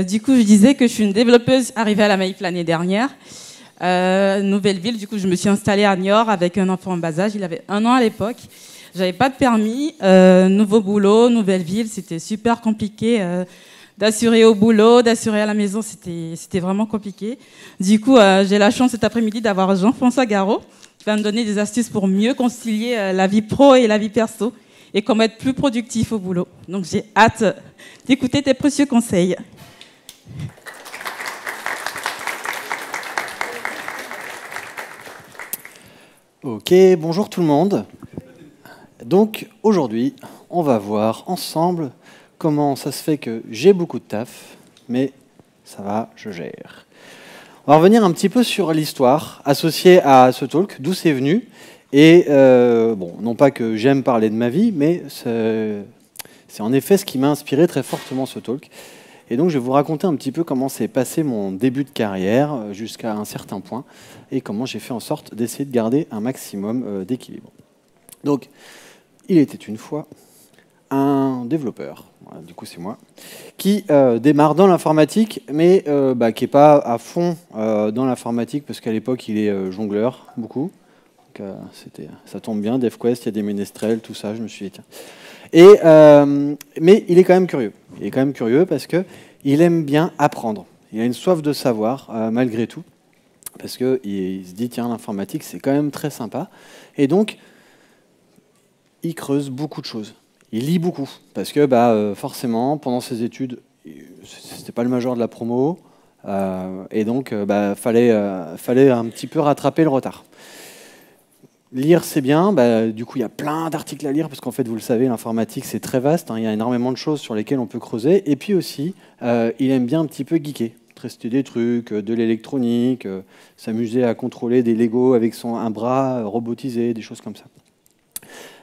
Du coup, je disais que je suis une développeuse arrivée à la Maïf l'année dernière. Nouvelle ville, du coup, je me suis installée à Niort avec un enfant en bas âge. Il avait 1 an à l'époque. J'avais pas de permis. Nouveau boulot, nouvelle ville. C'était super compliqué d'assurer au boulot, d'assurer à la maison. C'était vraiment compliqué. Du coup, j'ai la chance cet après-midi d'avoir Jean-François Garot qui va me donner des astuces pour mieux concilier la vie pro et la vie perso et comment être plus productif au boulot. Donc, j'ai hâte d'écouter tes précieux conseils. Ok, bonjour tout le monde. Donc aujourd'hui, on va voir ensemble comment ça se fait que j'ai beaucoup de taf, mais ça va, je gère. On va revenir un petit peu sur l'histoire associée à ce talk, d'où c'est venu. Et bon, non pas que j'aime parler de ma vie, mais c'est en effet ce qui m'a inspiré très fortement ce talk. Et donc je vais vous raconter un petit peu comment s'est passé mon début de carrière jusqu'à un certain point et comment j'ai fait en sorte d'essayer de garder un maximum d'équilibre. Donc, il était une fois un développeur, voilà, du coup c'est moi, qui démarre dans l'informatique, mais qui n'est pas à fond dans l'informatique parce qu'à l'époque il est jongleur beaucoup. Donc, ça tombe bien, DevQuest, il y a des ménestrels, tout ça, je me suis dit tiens. Mais il est quand même curieux. Il est quand même curieux parce qu'il aime bien apprendre. Il a une soif de savoir, malgré tout. Parce qu'il se dit, tiens, l'informatique, c'est quand même très sympa. Et donc, il creuse beaucoup de choses. Il lit beaucoup. Parce que, forcément, pendant ses études, c'était pas le major de la promo. Et donc, fallait un petit peu rattraper le retard. Lire, c'est bien. Du coup, il y a plein d'articles à lire parce qu'en fait, vous le savez, l'informatique, c'est très vaste. Hein, il y a énormément de choses sur lesquelles on peut creuser. Et puis aussi, il aime bien un petit peu geeker. Tester des trucs, de l'électronique, s'amuser à contrôler des Lego avec un bras robotisé, des choses comme ça.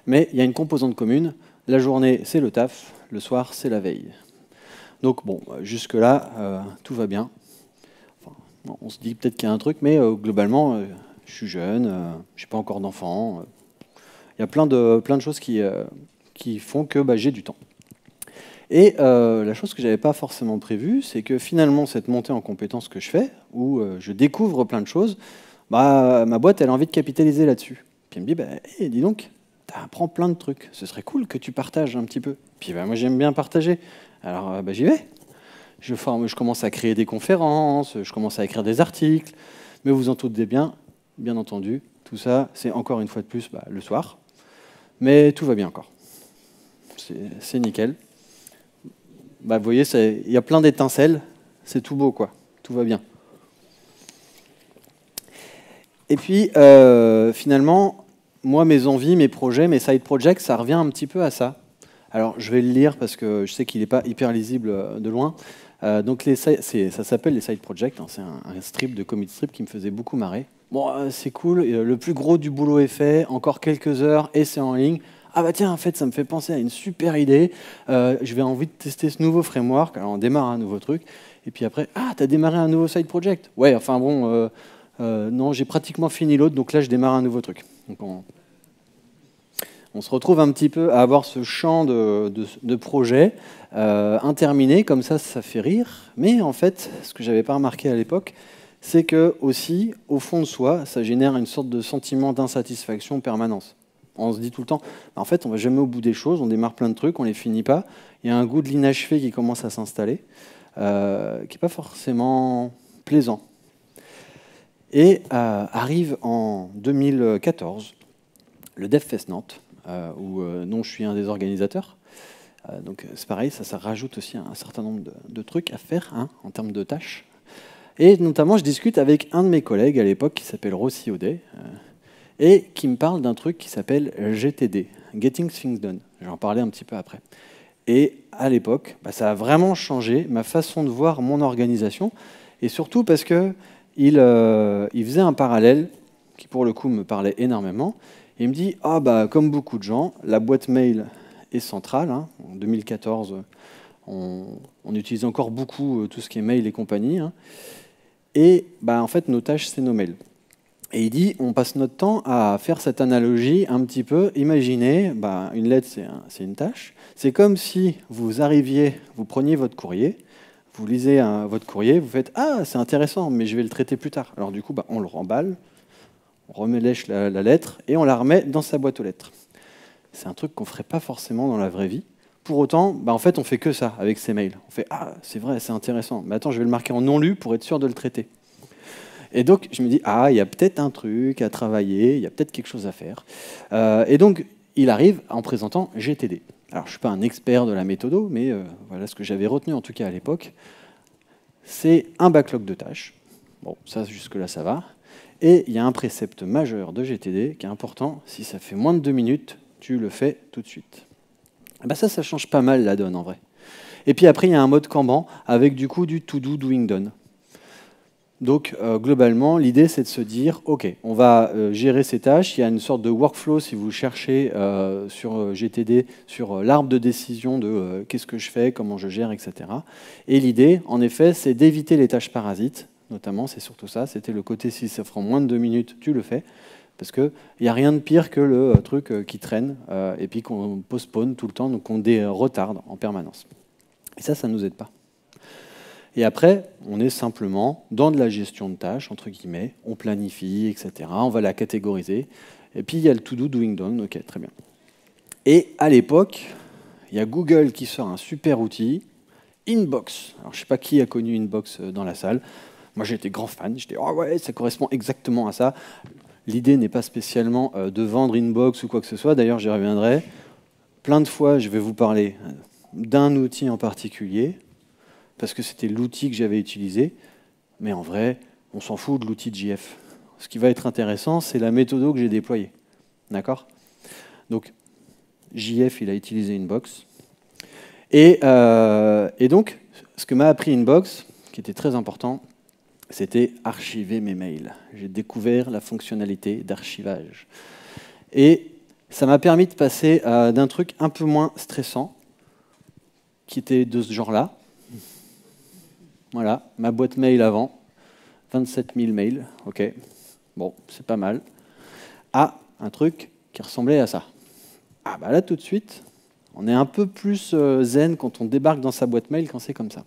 Mais il y a une composante commune. La journée, c'est le taf. Le soir, c'est la veille. Donc, bon, jusque-là, tout va bien. Enfin, on se dit peut-être qu'il y a un truc, mais globalement... je suis jeune, je n'ai pas encore d'enfant. Il y a plein de choses qui font que j'ai du temps. Et la chose que je n'avais pas forcément prévue, c'est que finalement, cette montée en compétences que je fais, où je découvre plein de choses, ma boîte, elle a envie de capitaliser là-dessus. Puis elle me dit, hey, dis donc, tu apprends plein de trucs. Ce serait cool que tu partages un petit peu. Puis moi, j'aime bien partager. Alors, j'y vais. Je commence à créer des conférences, je commence à écrire des articles. Mais vous en doutez bien, bien entendu, tout ça, c'est encore une fois de plus le soir. Mais tout va bien encore. C'est nickel. Vous voyez, il y a plein d'étincelles. C'est tout beau, quoi. Tout va bien. Et puis, finalement, moi, mes envies, mes projets, mes side projects, ça revient un petit peu à ça. Alors, je vais le lire parce que je sais qu'il n'est pas hyper lisible de loin. Donc, ça s'appelle les side projects. Hein, c'est un strip de comic strip qui me faisait beaucoup marrer. Bon, c'est cool, le plus gros du boulot est fait, encore quelques heures et c'est en ligne. Ah tiens, en fait, ça me fait penser à une super idée. Je vais envie de tester ce nouveau framework. Alors, on démarre un nouveau truc. Et puis après, t'as démarré un nouveau side project. Ouais, enfin bon, non, j'ai pratiquement fini l'autre, donc là, je démarre un nouveau truc. Donc, on se retrouve un petit peu à avoir ce champ de projets interminés, comme ça fait rire. Mais en fait, ce que je n'avais pas remarqué à l'époque, c'est que aussi, au fond de soi, ça génère une sorte de sentiment d'insatisfaction en permanence. On se dit tout le temps, en fait, on ne va jamais au bout des choses, on démarre plein de trucs, on ne les finit pas. Il y a un goût de l'inachevé qui commence à s'installer, qui n'est pas forcément plaisant. Et arrive en 2014, le DevFest Nantes, où non, je suis un des organisateurs. Donc c'est pareil, ça rajoute aussi un certain nombre de trucs à faire en termes de tâches. Et notamment, je discute avec un de mes collègues à l'époque qui s'appelle Rossi Audet et qui me parle d'un truc qui s'appelle GTD, Getting Things Done. J'en parlais un petit peu après. Et à l'époque, ça a vraiment changé ma façon de voir mon organisation et surtout parce qu'il faisait un parallèle qui, pour le coup, me parlait énormément. Il me dit, comme beaucoup de gens, la boîte mail est centrale. En 2014, on utilise encore beaucoup tout ce qui est mail et compagnie. Et en fait, nos tâches, c'est nos mails. Et il dit, on passe notre temps à faire cette analogie un petit peu. Imaginez, une lettre, c'est une tâche. C'est comme si vous arriviez, vous preniez votre courrier, vous lisez votre courrier, vous faites « Ah, c'est intéressant, mais je vais le traiter plus tard ». Alors du coup, on le remballe, on remêlèche la lettre et on la remet dans sa boîte aux lettres. C'est un truc qu'on ne ferait pas forcément dans la vraie vie. Pour autant, en fait, on fait que ça avec ces mails. On fait « Ah, c'est vrai, c'est intéressant. Mais attends, je vais le marquer en non lu pour être sûr de le traiter. » Et donc, je me dis « Ah, il y a peut-être un truc à travailler, il y a peut-être quelque chose à faire. » Et donc, il arrive en présentant GTD. Alors, je ne suis pas un expert de la méthodo, mais voilà ce que j'avais retenu en tout cas à l'époque. C'est un backlog de tâches. Bon, ça, jusque-là, ça va. Et il y a un précepte majeur de GTD qui est important. Si ça fait moins de 2 minutes, tu le fais tout de suite. Ça change pas mal la donne en vrai. Et puis après, il y a un mode Kanban avec du coup du to-do, doing, done. Donc, globalement, l'idée, c'est de se dire, OK, on va gérer ces tâches. Il y a une sorte de workflow, si vous cherchez sur GTD, sur l'arbre de décision de qu'est-ce que je fais, comment je gère, etc. Et l'idée, en effet, c'est d'éviter les tâches parasites. Notamment, c'est surtout ça. C'était le côté, si ça prend moins de 2 minutes, tu le fais. Parce qu'il n'y a rien de pire que le truc qui traîne et puis qu'on postpone tout le temps, donc qu'on retarde en permanence. Et ça ne nous aide pas. Et après, on est simplement dans de la gestion de tâches, entre guillemets, on planifie, etc. On va la catégoriser. Et puis, il y a le to-do, doing, done. OK, très bien. Et à l'époque, il y a Google qui sort un super outil, Inbox. Alors, je ne sais pas qui a connu Inbox dans la salle. Moi, j'étais grand fan. J'étais, oh ouais, ça correspond exactement à ça. L'idée n'est pas spécialement de vendre Inbox ou quoi que ce soit. D'ailleurs, j'y reviendrai. Plein de fois, je vais vous parler d'un outil en particulier, parce que c'était l'outil que j'avais utilisé, mais en vrai, on s'en fout de l'outil de JF. Ce qui va être intéressant, c'est la méthode que j'ai déployée. D'accord ? Donc, JF, il a utilisé Inbox. Et donc, ce que m'a appris Inbox, qui était très important, c'était archiver mes mails. J'ai découvert la fonctionnalité d'archivage. Et ça m'a permis de passer d'un truc un peu moins stressant, qui était de ce genre-là. Voilà, ma boîte mail avant, 27 000 mails, ok, bon, c'est pas mal, à un truc qui ressemblait à ça. Ah bah là, tout de suite, on est un peu plus zen quand on débarque dans sa boîte mail quand c'est comme ça.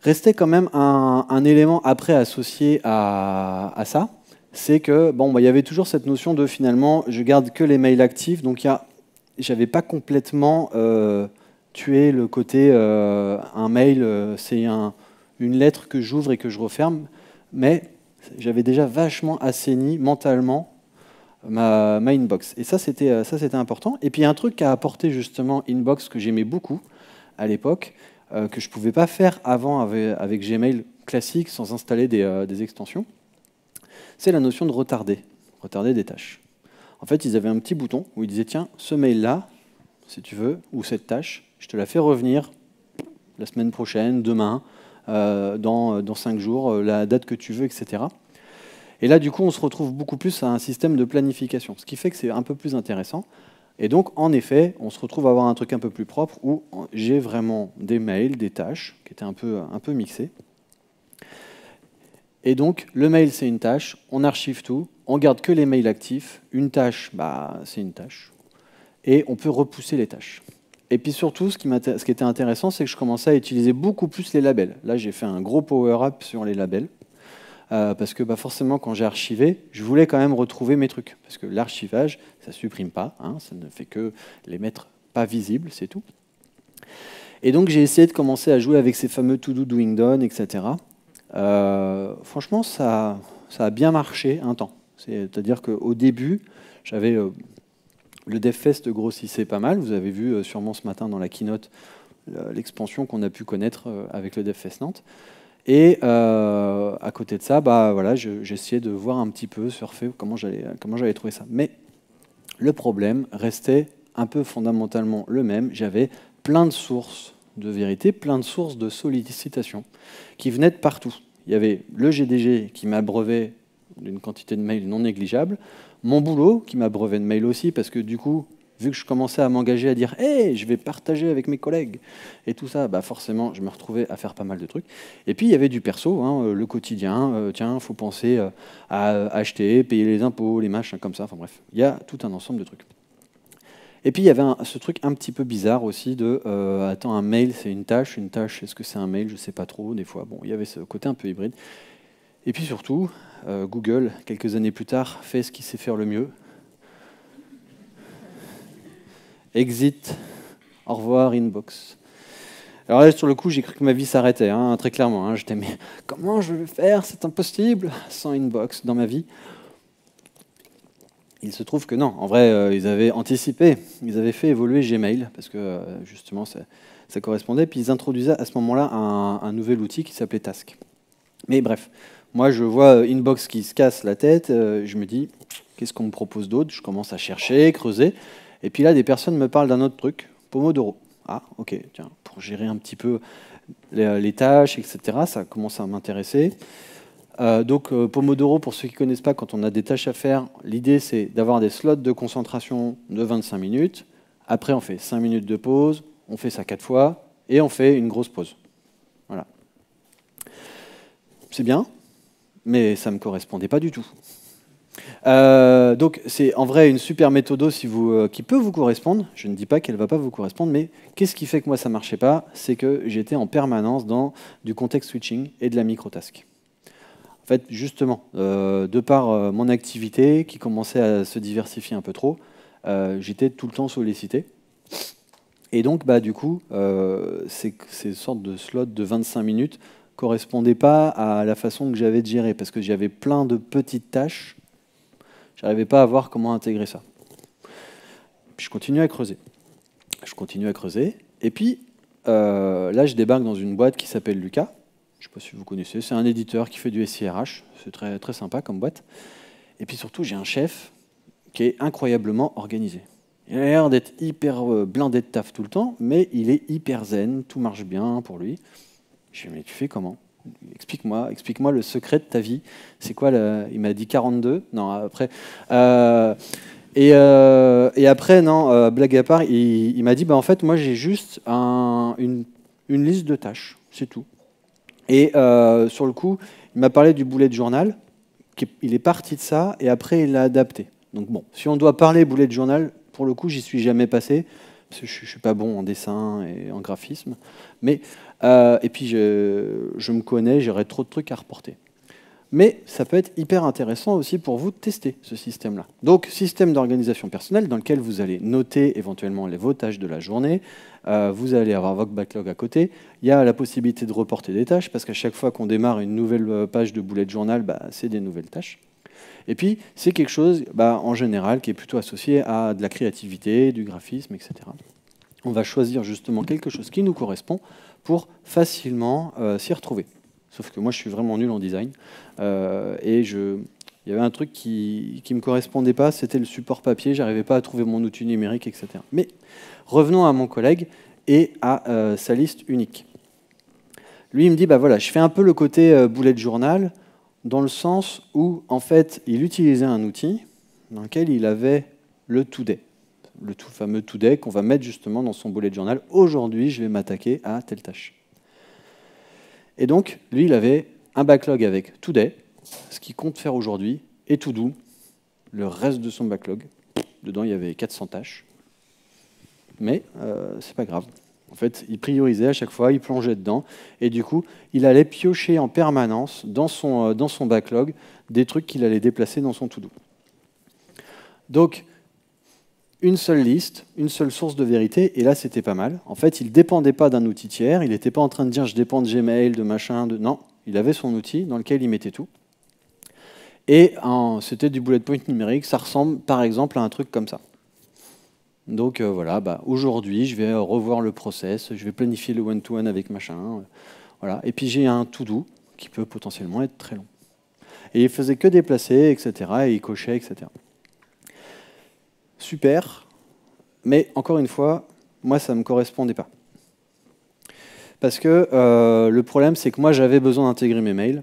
Restait quand même un élément après associé à ça, c'est que il y avait toujours cette notion de finalement, je garde que les mails actifs, donc j'avais pas complètement tué le côté un mail, c'est une lettre que j'ouvre et que je referme, mais j'avais déjà vachement assaini mentalement ma inbox. Et ça, c'était important. Et puis, un truc qu'a apporté justement Inbox que j'aimais beaucoup à l'époque, que je ne pouvais pas faire avant avec Gmail classique sans installer des extensions, c'est la notion de retarder des tâches. En fait, ils avaient un petit bouton où ils disaient, tiens, ce mail-là, si tu veux, ou cette tâche, je te la fais revenir la semaine prochaine, demain, dans 5 jours, la date que tu veux, etc. Et là, du coup, on se retrouve beaucoup plus à un système de planification, ce qui fait que c'est un peu plus intéressant. Et donc, en effet, on se retrouve à avoir un truc un peu plus propre où j'ai vraiment des mails, des tâches qui étaient un peu mixées. Et donc, le mail, c'est une tâche, on archive tout, on garde que les mails actifs. Une tâche, c'est une tâche. Et on peut repousser les tâches. Et puis surtout, ce qui était intéressant, c'est que je commençais à utiliser beaucoup plus les labels. Là, j'ai fait un gros power-up sur les labels. Parce que forcément, quand j'ai archivé, je voulais quand même retrouver mes trucs. Parce que l'archivage, ça ne supprime pas, ça ne fait que les mettre pas visibles, c'est tout. Et donc, j'ai essayé de commencer à jouer avec ces fameux to-do, doing, done, etc. Franchement, ça a bien marché un temps. C'est-à-dire qu'au début, j'avais le DevFest grossissait pas mal. Vous avez vu sûrement ce matin dans la keynote l'expansion qu'on a pu connaître avec le DevFest Nantes. Et à côté de ça, j'essayais de voir un petit peu, surfer, comment j'allais trouver ça. Mais le problème restait un peu fondamentalement le même. J'avais plein de sources de vérité, plein de sources de sollicitation qui venaient de partout. Il y avait le GDG qui m'abreuvait d'une quantité de mails non négligeable, mon boulot qui m'abreuvait de mails aussi, parce que du coup, vu que je commençais à m'engager à dire « Hey, je vais partager avec mes collègues » et tout ça, forcément, je me retrouvais à faire pas mal de trucs. Et puis, il y avait du perso, le quotidien. Tiens, il faut penser à acheter, payer les impôts, les machins comme ça. Enfin bref, il y a tout un ensemble de trucs. Et puis il y avait ce truc un petit peu bizarre aussi de attends, un mail c'est une tâche, est-ce que c'est un mail, je sais pas trop des fois. Bon, il y avait ce côté un peu hybride. Et puis surtout, Google, quelques années plus tard, fait ce qu'il sait faire le mieux. Exit, au revoir inbox. Alors là, sur le coup, j'ai cru que ma vie s'arrêtait, hein, très clairement. Hein. J'étais, mais comment je vais faire? C'est impossible sans inbox dans ma vie. Il se trouve que non. En vrai, ils avaient anticipé. Ils avaient fait évoluer Gmail, parce que justement, ça correspondait. Puis ils introduisaient à ce moment-là un nouvel outil qui s'appelait Task. Mais bref, moi, je vois Inbox qui se casse la tête. Je me dis, qu'est-ce qu'on me propose d'autre? Je commence à chercher, creuser. Et puis là, des personnes me parlent d'un autre truc, Pomodoro. Ah, ok, tiens, pour gérer un petit peu les tâches, etc., ça commence à m'intéresser. Donc, Pomodoro, pour ceux qui ne connaissent pas, quand on a des tâches à faire, l'idée, c'est d'avoir des slots de concentration de 25 minutes. Après, on fait 5 minutes de pause, on fait ça 4 fois, et on fait une grosse pause. Voilà. C'est bien, mais ça ne me correspondait pas du tout. Donc c'est en vrai une super méthode qui peut vous correspondre. Je ne dis pas qu'elle ne va pas vous correspondre, mais qu'est-ce qui fait que moi ça ne marchait pas? C'est que j'étais en permanence dans du context switching et de la microtask. En fait, justement, de par mon activité qui commençait à se diversifier un peu trop, j'étais tout le temps sollicité. Et donc, du coup, ces sortes de slots de 25 minutes ne correspondaient pas à la façon que j'avais de gérer, parce que j'avais plein de petites tâches. Je n'arrivais pas à voir comment intégrer ça. Puis je continue à creuser. Et puis, là, je débarque dans une boîte qui s'appelle Lucas. Je ne sais pas si vous connaissez. C'est un éditeur qui fait du SIRH. C'est très, très sympa comme boîte. Et puis surtout, j'ai un chef qui est incroyablement organisé. Il a l'air d'être hyper blindé de taf tout le temps, mais il est hyper zen. Tout marche bien pour lui. Je lui dis, mais tu fais comment ? Explique-moi le secret de ta vie. C'est quoi il m'a dit 42. Non, après. Et après, non, blague à part, il m'a dit, en fait, moi, j'ai juste une liste de tâches, c'est tout. Et sur le coup, il m'a parlé du bullet journal. Il est parti de ça, et après, il l'a adapté. Donc bon, si on doit parler bullet journal, pour le coup, j'y suis jamais passé, parce que je suis pas bon en dessin et en graphisme. Mais et puis je me connais, j'aurais trop de trucs à reporter. Mais ça peut être hyper intéressant aussi pour vous de tester ce système-là. Donc, système d'organisation personnelle dans lequel vous allez noter éventuellement vos tâches de la journée. Vous allez avoir votre backlog à côté. Il y a la possibilité de reporter des tâches parce qu'à chaque fois qu'on démarre une nouvelle page de bullet journal, c'est des nouvelles tâches. Et puis, c'est quelque chose, en général, qui est plutôt associé à de la créativité, du graphisme, etc. On va choisir justement quelque chose qui nous correspond pour facilement s'y retrouver. Sauf que moi, je suis vraiment nul en design. Et il y avait un truc qui ne me correspondait pas, c'était le support papier. Je n'arrivais pas à trouver mon outil numérique, etc. Mais revenons à mon collègue et à sa liste unique. Lui, il me dit, voilà, je fais un peu le côté bullet journal, dans le sens où, en fait, il utilisait un outil dans lequel il avait le today. Le tout fameux today qu'on va mettre justement dans son bullet journal. Aujourd'hui, je vais m'attaquer à telle tâche. Et donc, lui, il avait un backlog avec today, ce qu'il compte faire aujourd'hui, et to do, le reste de son backlog. Dedans, il y avait 400 tâches. Mais c'est pas grave. En fait, il priorisait à chaque fois, il plongeait dedans, et du coup, il allait piocher en permanence dans son backlog des trucs qu'il allait déplacer dans son to-do. Donc, une seule liste, une seule source de vérité, et là, c'était pas mal. En fait, il ne dépendait pas d'un outil tiers, il n'était pas en train de dire « je dépends de Gmail, de machin, de... » Non, il avait son outil dans lequel il mettait tout. Et c'était du bullet point numérique, ça ressemble par exemple à un truc comme ça. Donc voilà, aujourd'hui, je vais revoir le process, je vais planifier le one-to-one avec machin. Voilà. Et puis j'ai un to-do qui peut potentiellement être très long. Et il faisait que déplacer, etc. Et il cochait, etc. Super, mais encore une fois, moi, ça ne me correspondait pas. Parce que le problème, c'est que moi, j'avais besoin d'intégrer mes mails.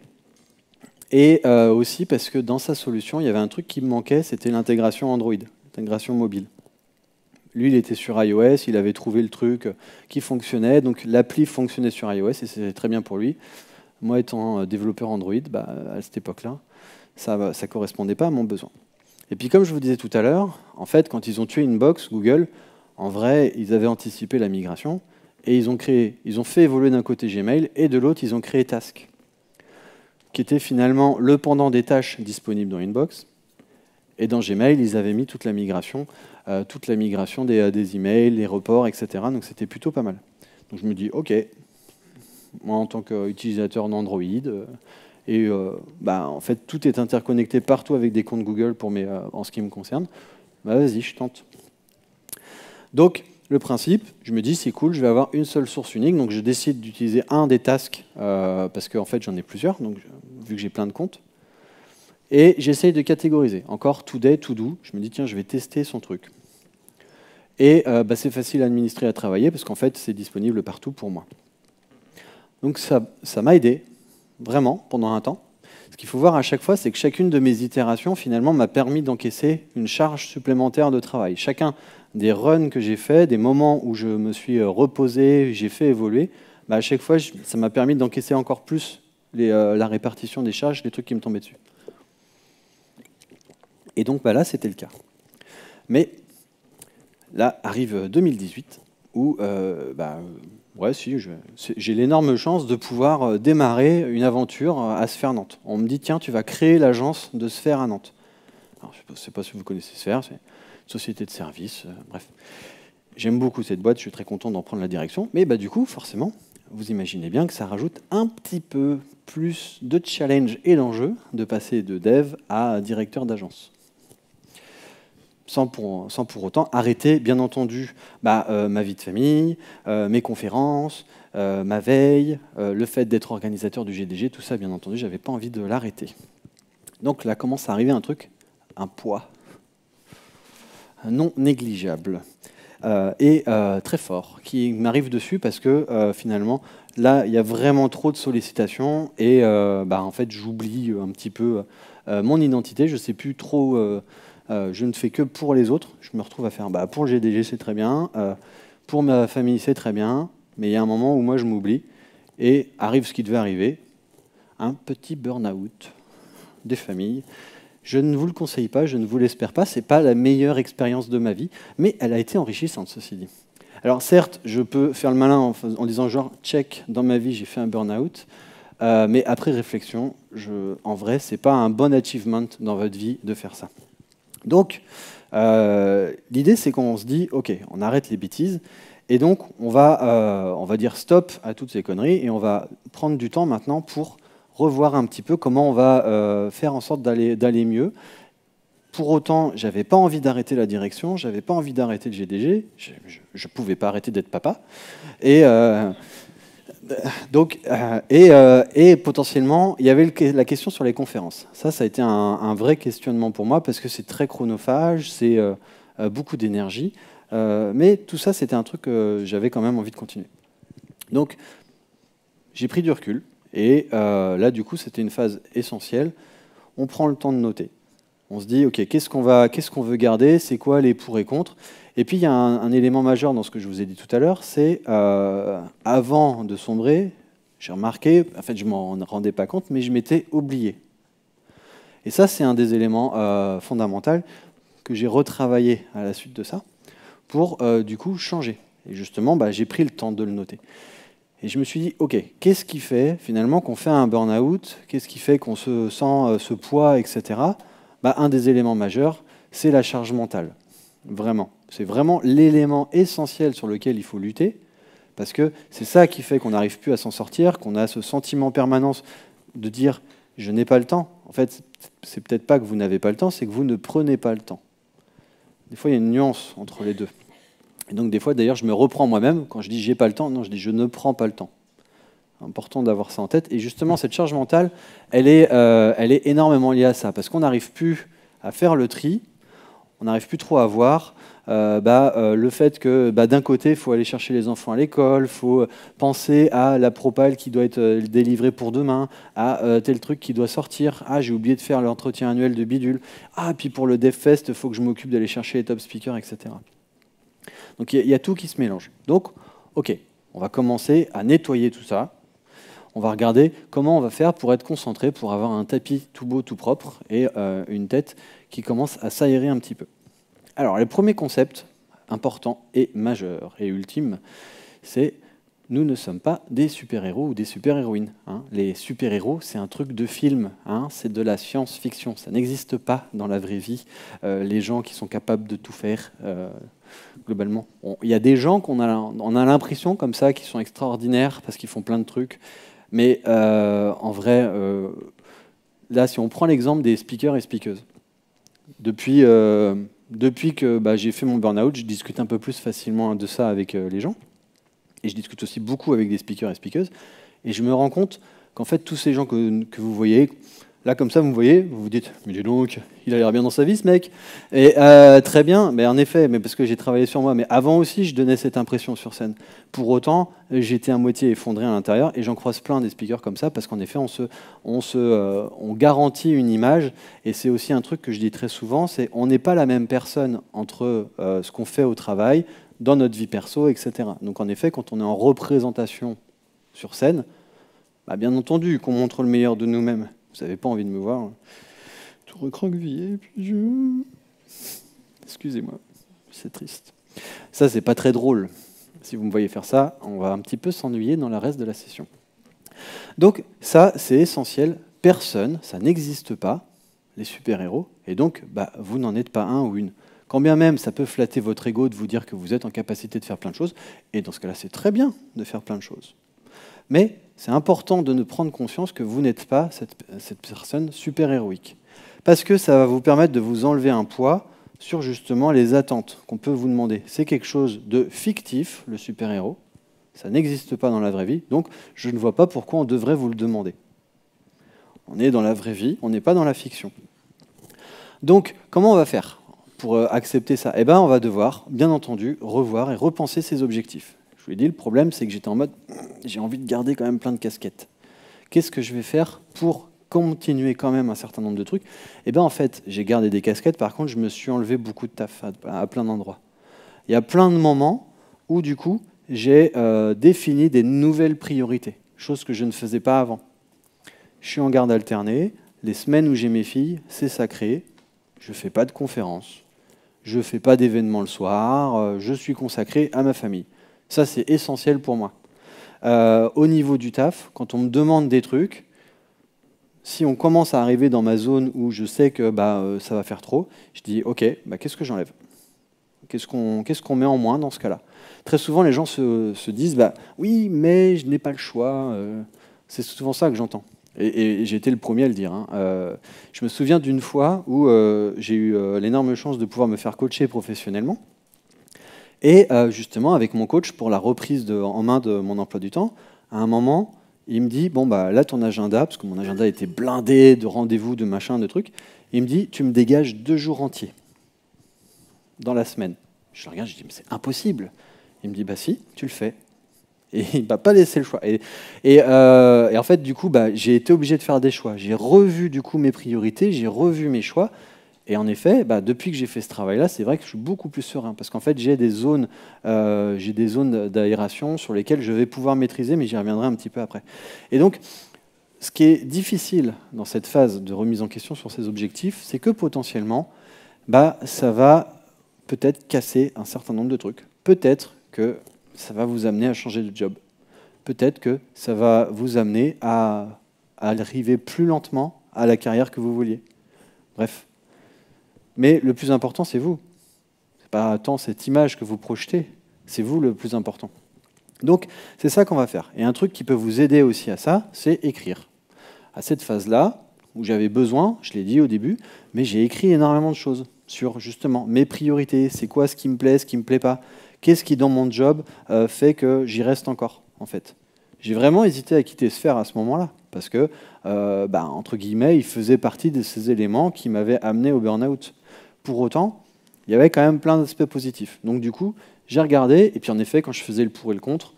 Et aussi parce que dans sa solution, il y avait un truc qui me manquait, c'était l'intégration Android, l'intégration mobile. Lui, il était sur iOS, il avait trouvé le truc qui fonctionnait, donc l'appli fonctionnait sur iOS et c'était très bien pour lui. Moi, étant développeur Android, à cette époque-là, ça ne correspondait pas à mon besoin. Et puis, comme je vous disais tout à l'heure, en fait, quand ils ont tué Inbox, Google, En vrai, ils avaient anticipé la migration et ils ont fait évoluer d'un côté Gmail et de l'autre, ils ont créé Task, qui était finalement le pendant des tâches disponibles dans Inbox. Et dans Gmail, ils avaient mis toute la migration des emails, les reports, etc. Donc c'était plutôt pas mal. Donc je me dis, OK, moi en tant qu'utilisateur d'Android, en fait tout est interconnecté partout avec des comptes Google en ce qui me concerne, vas-y, je tente. Donc le principe, je me dis, c'est cool, je vais avoir une seule source unique, donc je décide d'utiliser un des tasks, parce qu'en fait j'en ai plusieurs, donc, vu que j'ai plein de comptes. Et j'essaye de catégoriser. Encore Today, To Do. Je me dis, tiens, je vais tester son truc. Et c'est facile à administrer, à travailler, parce qu'en fait, c'est disponible partout pour moi. Donc ça m'a aidé, vraiment, pendant un temps. Ce qu'il faut voir à chaque fois, c'est que chacune de mes itérations, finalement, m'a permis d'encaisser une charge supplémentaire de travail. Chacun des runs que j'ai fait, des moments où je me suis reposé, j'ai fait évoluer, à chaque fois, ça m'a permis d'encaisser encore plus la répartition des charges, les trucs qui me tombaient dessus. Et donc là, c'était le cas. Mais là arrive 2018, où j'ai l'énorme chance de pouvoir démarrer une aventure à Sphère Nantes. On me dit, tiens, tu vas créer l'agence de Sphère à Nantes. Alors, je ne sais pas si vous connaissez Sphère, c'est une société de services, bref. J'aime beaucoup cette boîte, je suis très content d'en prendre la direction. Mais du coup, forcément, vous imaginez bien que ça rajoute un petit peu plus de challenge et d'enjeu de passer de dev à directeur d'agence. Sans pour autant arrêter, bien entendu, ma vie de famille, mes conférences, ma veille, le fait d'être organisateur du GDG, tout ça, bien entendu, je n'avais pas envie de l'arrêter. Donc là commence à arriver un poids non négligeable et très fort, qui m'arrive dessus parce que finalement, là, il y a vraiment trop de sollicitations et en fait, j'oublie un petit peu mon identité, je ne sais plus trop... je ne fais que pour les autres. Je me retrouve à faire pour le GDG, c'est très bien. Pour ma famille, c'est très bien. Mais il y a un moment où moi, je m'oublie. Et arrive ce qui devait arriver, un petit burn-out des familles. Je ne vous le conseille pas, je ne vous l'espère pas. Ce n'est pas la meilleure expérience de ma vie. Mais elle a été enrichissante, ceci dit. Alors certes, je peux faire le malin en disant genre, check, dans ma vie, j'ai fait un burn-out. Mais après réflexion, en vrai, ce n'est pas un bon achievement dans votre vie de faire ça. Donc, l'idée, c'est qu'on se dit, OK, on arrête les bêtises, et donc on va dire stop à toutes ces conneries, et on va prendre du temps maintenant pour revoir un petit peu comment on va faire en sorte d'aller mieux. Pour autant, je n'avais pas envie d'arrêter la direction, je n'avais pas envie d'arrêter le GDG, je ne pouvais pas arrêter d'être papa, et potentiellement, il y avait la question sur les conférences. Ça a été un vrai questionnement pour moi parce que c'est très chronophage, c'est beaucoup d'énergie. Mais tout ça, c'était un truc que j'avais quand même envie de continuer. Donc, j'ai pris du recul. Et là, du coup, c'était une phase essentielle. On prend le temps de noter. On se dit, OK, qu'est-ce qu'on veut garder? C'est quoi les pour et contre? Et puis, il y a un élément majeur dans ce que je vous ai dit tout à l'heure, c'est avant de sombrer, j'ai remarqué, en fait, je ne m'en rendais pas compte, mais je m'étais oublié. Et ça, c'est un des éléments fondamentaux que j'ai retravaillé à la suite de ça pour, du coup, changer. Et justement, j'ai pris le temps de le noter. Et je me suis dit, OK, qu'est-ce qui fait, finalement, qu'on fait un burn-out? Qu'est-ce qui fait qu'on se sent ce poids, etc. Un des éléments majeurs, c'est la charge mentale. Vraiment. C'est vraiment l'élément essentiel sur lequel il faut lutter, parce que c'est ça qui fait qu'on n'arrive plus à s'en sortir, qu'on a ce sentiment permanent de dire « je n'ai pas le temps ». En fait, c'est peut-être pas que vous n'avez pas le temps, c'est que vous ne prenez pas le temps. Des fois, il y a une nuance entre les deux. Et donc, des fois, d'ailleurs, je me reprends moi-même. Quand je dis « j'ai pas le temps », non, je dis « je ne prends pas le temps ». Important d'avoir ça en tête. Et justement, cette charge mentale, elle est énormément liée à ça, parce qu'on n'arrive plus à faire le tri, on n'arrive plus trop à voir le fait que d'un côté, il faut aller chercher les enfants à l'école, il faut penser à la propale qui doit être délivrée pour demain, à tel truc qui doit sortir, j'ai oublié de faire l'entretien annuel de bidule, puis pour le DevFest, il faut que je m'occupe d'aller chercher les top speakers, etc. Donc il y a tout qui se mélange. Donc, OK, on va commencer à nettoyer tout ça. On va regarder comment on va faire pour être concentré, pour avoir un tapis tout beau, tout propre et une tête qui commence à s'aérer un petit peu. Alors, les premiers concepts, important et majeur et ultime, c'est nous ne sommes pas des super-héros ou des super-héroïnes. Hein. Les super-héros, c'est un truc de film, hein, c'est de la science-fiction, ça n'existe pas dans la vraie vie. Les gens qui sont capables de tout faire, globalement. Il y a des gens on a l'impression comme ça, qui sont extraordinaires parce qu'ils font plein de trucs, mais en vrai, là, si on prend l'exemple des speakers et speakeuses, depuis que j'ai fait mon burn-out, je discute un peu plus facilement de ça avec les gens. Et je discute aussi beaucoup avec des speakers et speakeuses. Et je me rends compte qu'en fait, tous ces gens que vous voyez, là comme ça, vous me voyez, vous vous dites, mais dis donc, il a l'air bien dans sa vie, ce mec. Et très bien, mais en effet, mais parce que j'ai travaillé sur moi. Mais avant aussi, je donnais cette impression sur scène. Pour autant, j'étais à moitié effondré à l'intérieur. Et j'en croise plein des speakers comme ça, parce qu'en effet, on garantit une image. Et c'est aussi un truc que je dis très souvent, c'est on n'est pas la même personne entre ce qu'on fait au travail, dans notre vie perso, etc. Donc en effet, quand on est en représentation sur scène, bien entendu qu'on montre le meilleur de nous-mêmes. Vous n'avez pas envie de me voir tout recroquevillé, puis excusez-moi, c'est triste. Ça, c'est pas très drôle. Si vous me voyez faire ça, on va un petit peu s'ennuyer dans le reste de la session. Donc ça, c'est essentiel. Personne, ça n'existe pas, les super-héros, et donc vous n'en êtes pas un ou une. Quand bien même, ça peut flatter votre ego de vous dire que vous êtes en capacité de faire plein de choses, et dans ce cas-là, c'est très bien de faire plein de choses. Mais c'est important de ne prendre conscience que vous n'êtes pas cette personne super-héroïque. Parce que ça va vous permettre de vous enlever un poids sur justement les attentes qu'on peut vous demander. C'est quelque chose de fictif, le super-héros. Ça n'existe pas dans la vraie vie, donc je ne vois pas pourquoi on devrait vous le demander. On est dans la vraie vie, on n'est pas dans la fiction. Donc, comment on va faire pour accepter ça? On va devoir, bien entendu, revoir et repenser ses objectifs. Je vous l'ai dit, le problème, c'est que j'étais en mode, j'ai envie de garder quand même plein de casquettes. Qu'est-ce que je vais faire pour continuer quand même un certain nombre de trucs? En fait, j'ai gardé des casquettes, par contre, je me suis enlevé beaucoup de taf à plein d'endroits. Il y a plein de moments où, du coup, j'ai défini des nouvelles priorités, chose que je ne faisais pas avant. Je suis en garde alternée, les semaines où j'ai mes filles, c'est sacré, je ne fais pas de conférences, je ne fais pas d'événements le soir, je suis consacré à ma famille. Ça, c'est essentiel pour moi. Au niveau du taf, quand on me demande des trucs, si on commence à arriver dans ma zone où je sais que ça va faire trop, je dis OK, qu'est-ce que j'enlève? Qu'est-ce qu'on met en moins dans ce cas-là? Très souvent, les gens se disent oui, mais je n'ai pas le choix. C'est souvent ça que j'entends. Et j'ai été le premier à le dire. Je me souviens d'une fois où j'ai eu l'énorme chance de pouvoir me faire coacher professionnellement. Et justement, avec mon coach, pour la reprise en main de mon emploi du temps, à un moment, il me dit, là, ton agenda, parce que mon agenda était blindé de rendez-vous, de machin, de trucs, il me dit, tu me dégages 2 jours entiers dans la semaine. Je le regarde, je dis, mais c'est impossible. Il me dit, si, tu le fais. Et il ne m'a pas laissé le choix. Et en fait, du coup, j'ai été obligé de faire des choix. J'ai revu, du coup, mes priorités, j'ai revu mes choix. Et en effet, depuis que j'ai fait ce travail-là, c'est vrai que je suis beaucoup plus serein. Parce qu'en fait, j'ai des zones d'aération sur lesquelles je vais pouvoir maîtriser, mais j'y reviendrai un petit peu après. Et donc, ce qui est difficile dans cette phase de remise en question sur ces objectifs, c'est que potentiellement, ça va peut-être casser un certain nombre de trucs. Peut-être que ça va vous amener à changer de job. Peut-être que ça va vous amener à arriver plus lentement à la carrière que vous vouliez. Bref. Mais le plus important, c'est vous. Ce n'est pas tant cette image que vous projetez, c'est vous le plus important. Donc, c'est ça qu'on va faire. Et un truc qui peut vous aider aussi à ça, c'est écrire. À cette phase-là, où j'avais besoin, je l'ai dit au début, mais j'ai écrit énormément de choses sur, justement, mes priorités, c'est quoi ce qui me plaît, ce qui ne me plaît pas, qu'est-ce qui, dans mon job, fait que j'y reste encore, en fait. J'ai vraiment hésité à quitter Sphère à ce moment-là, parce que, entre guillemets, il faisait partie de ces éléments qui m'avaient amené au burn-out. Pour autant, il y avait quand même plein d'aspects positifs. Donc du coup, j'ai regardé, et puis en effet, quand je faisais le pour et le contre,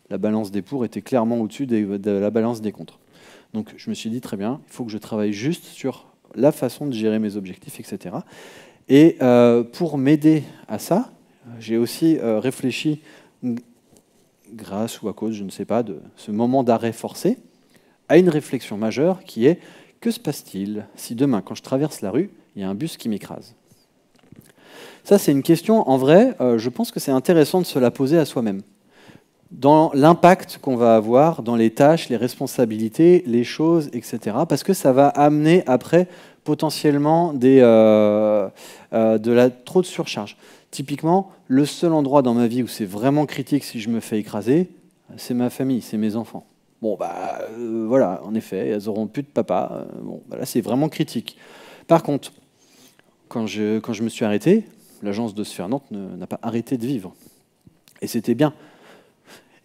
la balance des pour était clairement au-dessus de la balance des contre. Donc je me suis dit, très bien, il faut que je travaille juste sur la façon de gérer mes objectifs, etc. Et pour m'aider à ça, j'ai aussi réfléchi, grâce ou à cause, je ne sais pas, de ce moment d'arrêt forcé, à une réflexion majeure qui est, que se passe-t-il si demain, quand je traverse la rue, il y a un bus qui m'écrase? Ça, c'est une question, en vrai, je pense que c'est intéressant de se la poser à soi-même. Dans l'impact qu'on va avoir, dans les tâches, les responsabilités, les choses, etc. Parce que ça va amener après potentiellement trop de surcharge. Typiquement, le seul endroit dans ma vie où c'est vraiment critique si je me fais écraser, c'est ma famille, c'est mes enfants. Bon, voilà, en effet, elles n'auront plus de papa. Là, c'est vraiment critique. Par contre, quand je me suis arrêté, l'agence de Sphère Nantes n'a pas arrêté de vivre. Et c'était bien.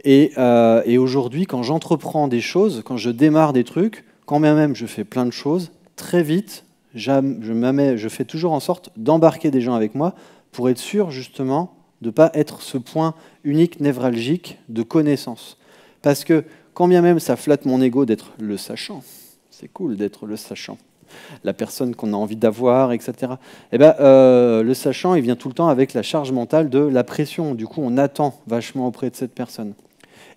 Et aujourd'hui, quand j'entreprends des choses, quand je démarre des trucs, quand même je fais plein de choses, très vite, je fais toujours en sorte d'embarquer des gens avec moi pour être sûr, justement, de ne pas être ce point unique, névralgique de connaissance. Parce que, quand bien même ça flatte mon ego d'être le sachant, c'est cool d'être le sachant, la personne qu'on a envie d'avoir, etc. Le sachant, il vient tout le temps avec la charge mentale de la pression. Du coup, on attend vachement auprès de cette personne.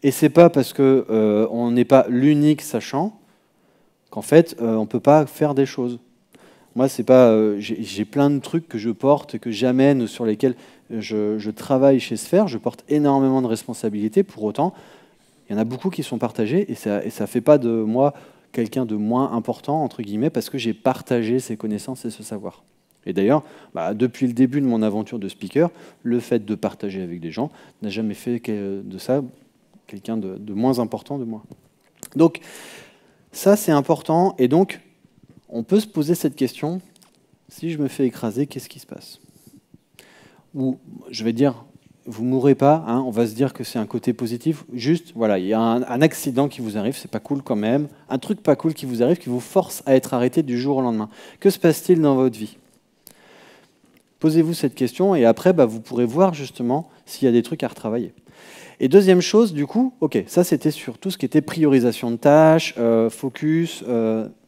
Et c'est pas parce qu'on n'est pas l'unique sachant qu'en fait, on ne peut pas faire des choses. Moi, c'est pas, j'ai plein de trucs que je porte, que j'amène, sur lesquels je travaille chez Sphère. Je porte énormément de responsabilités. Pour autant, il y en a beaucoup qui sont partagés et ça ne fait pas de moi quelqu'un de moins important, entre guillemets, parce que j'ai partagé ces connaissances et ce savoir. Et d'ailleurs, depuis le début de mon aventure de speaker, le fait de partager avec des gens n'a jamais fait de ça quelqu'un de moins important de moi. Donc, ça, c'est important. Et donc, on peut se poser cette question, si je me fais écraser, qu'est-ce qui se passe? Ou, je vais dire, vous ne mourrez pas, hein, on va se dire que c'est un côté positif. Juste, voilà, il y a un accident qui vous arrive, c'est pas cool quand même, un truc pas cool qui vous arrive, qui vous force à être arrêté du jour au lendemain. Que se passe-t-il dans votre vie? Posez-vous cette question et après, vous pourrez voir justement s'il y a des trucs à retravailler. Et deuxième chose, du coup, ok, ça c'était sur tout ce qui était priorisation de tâches, focus.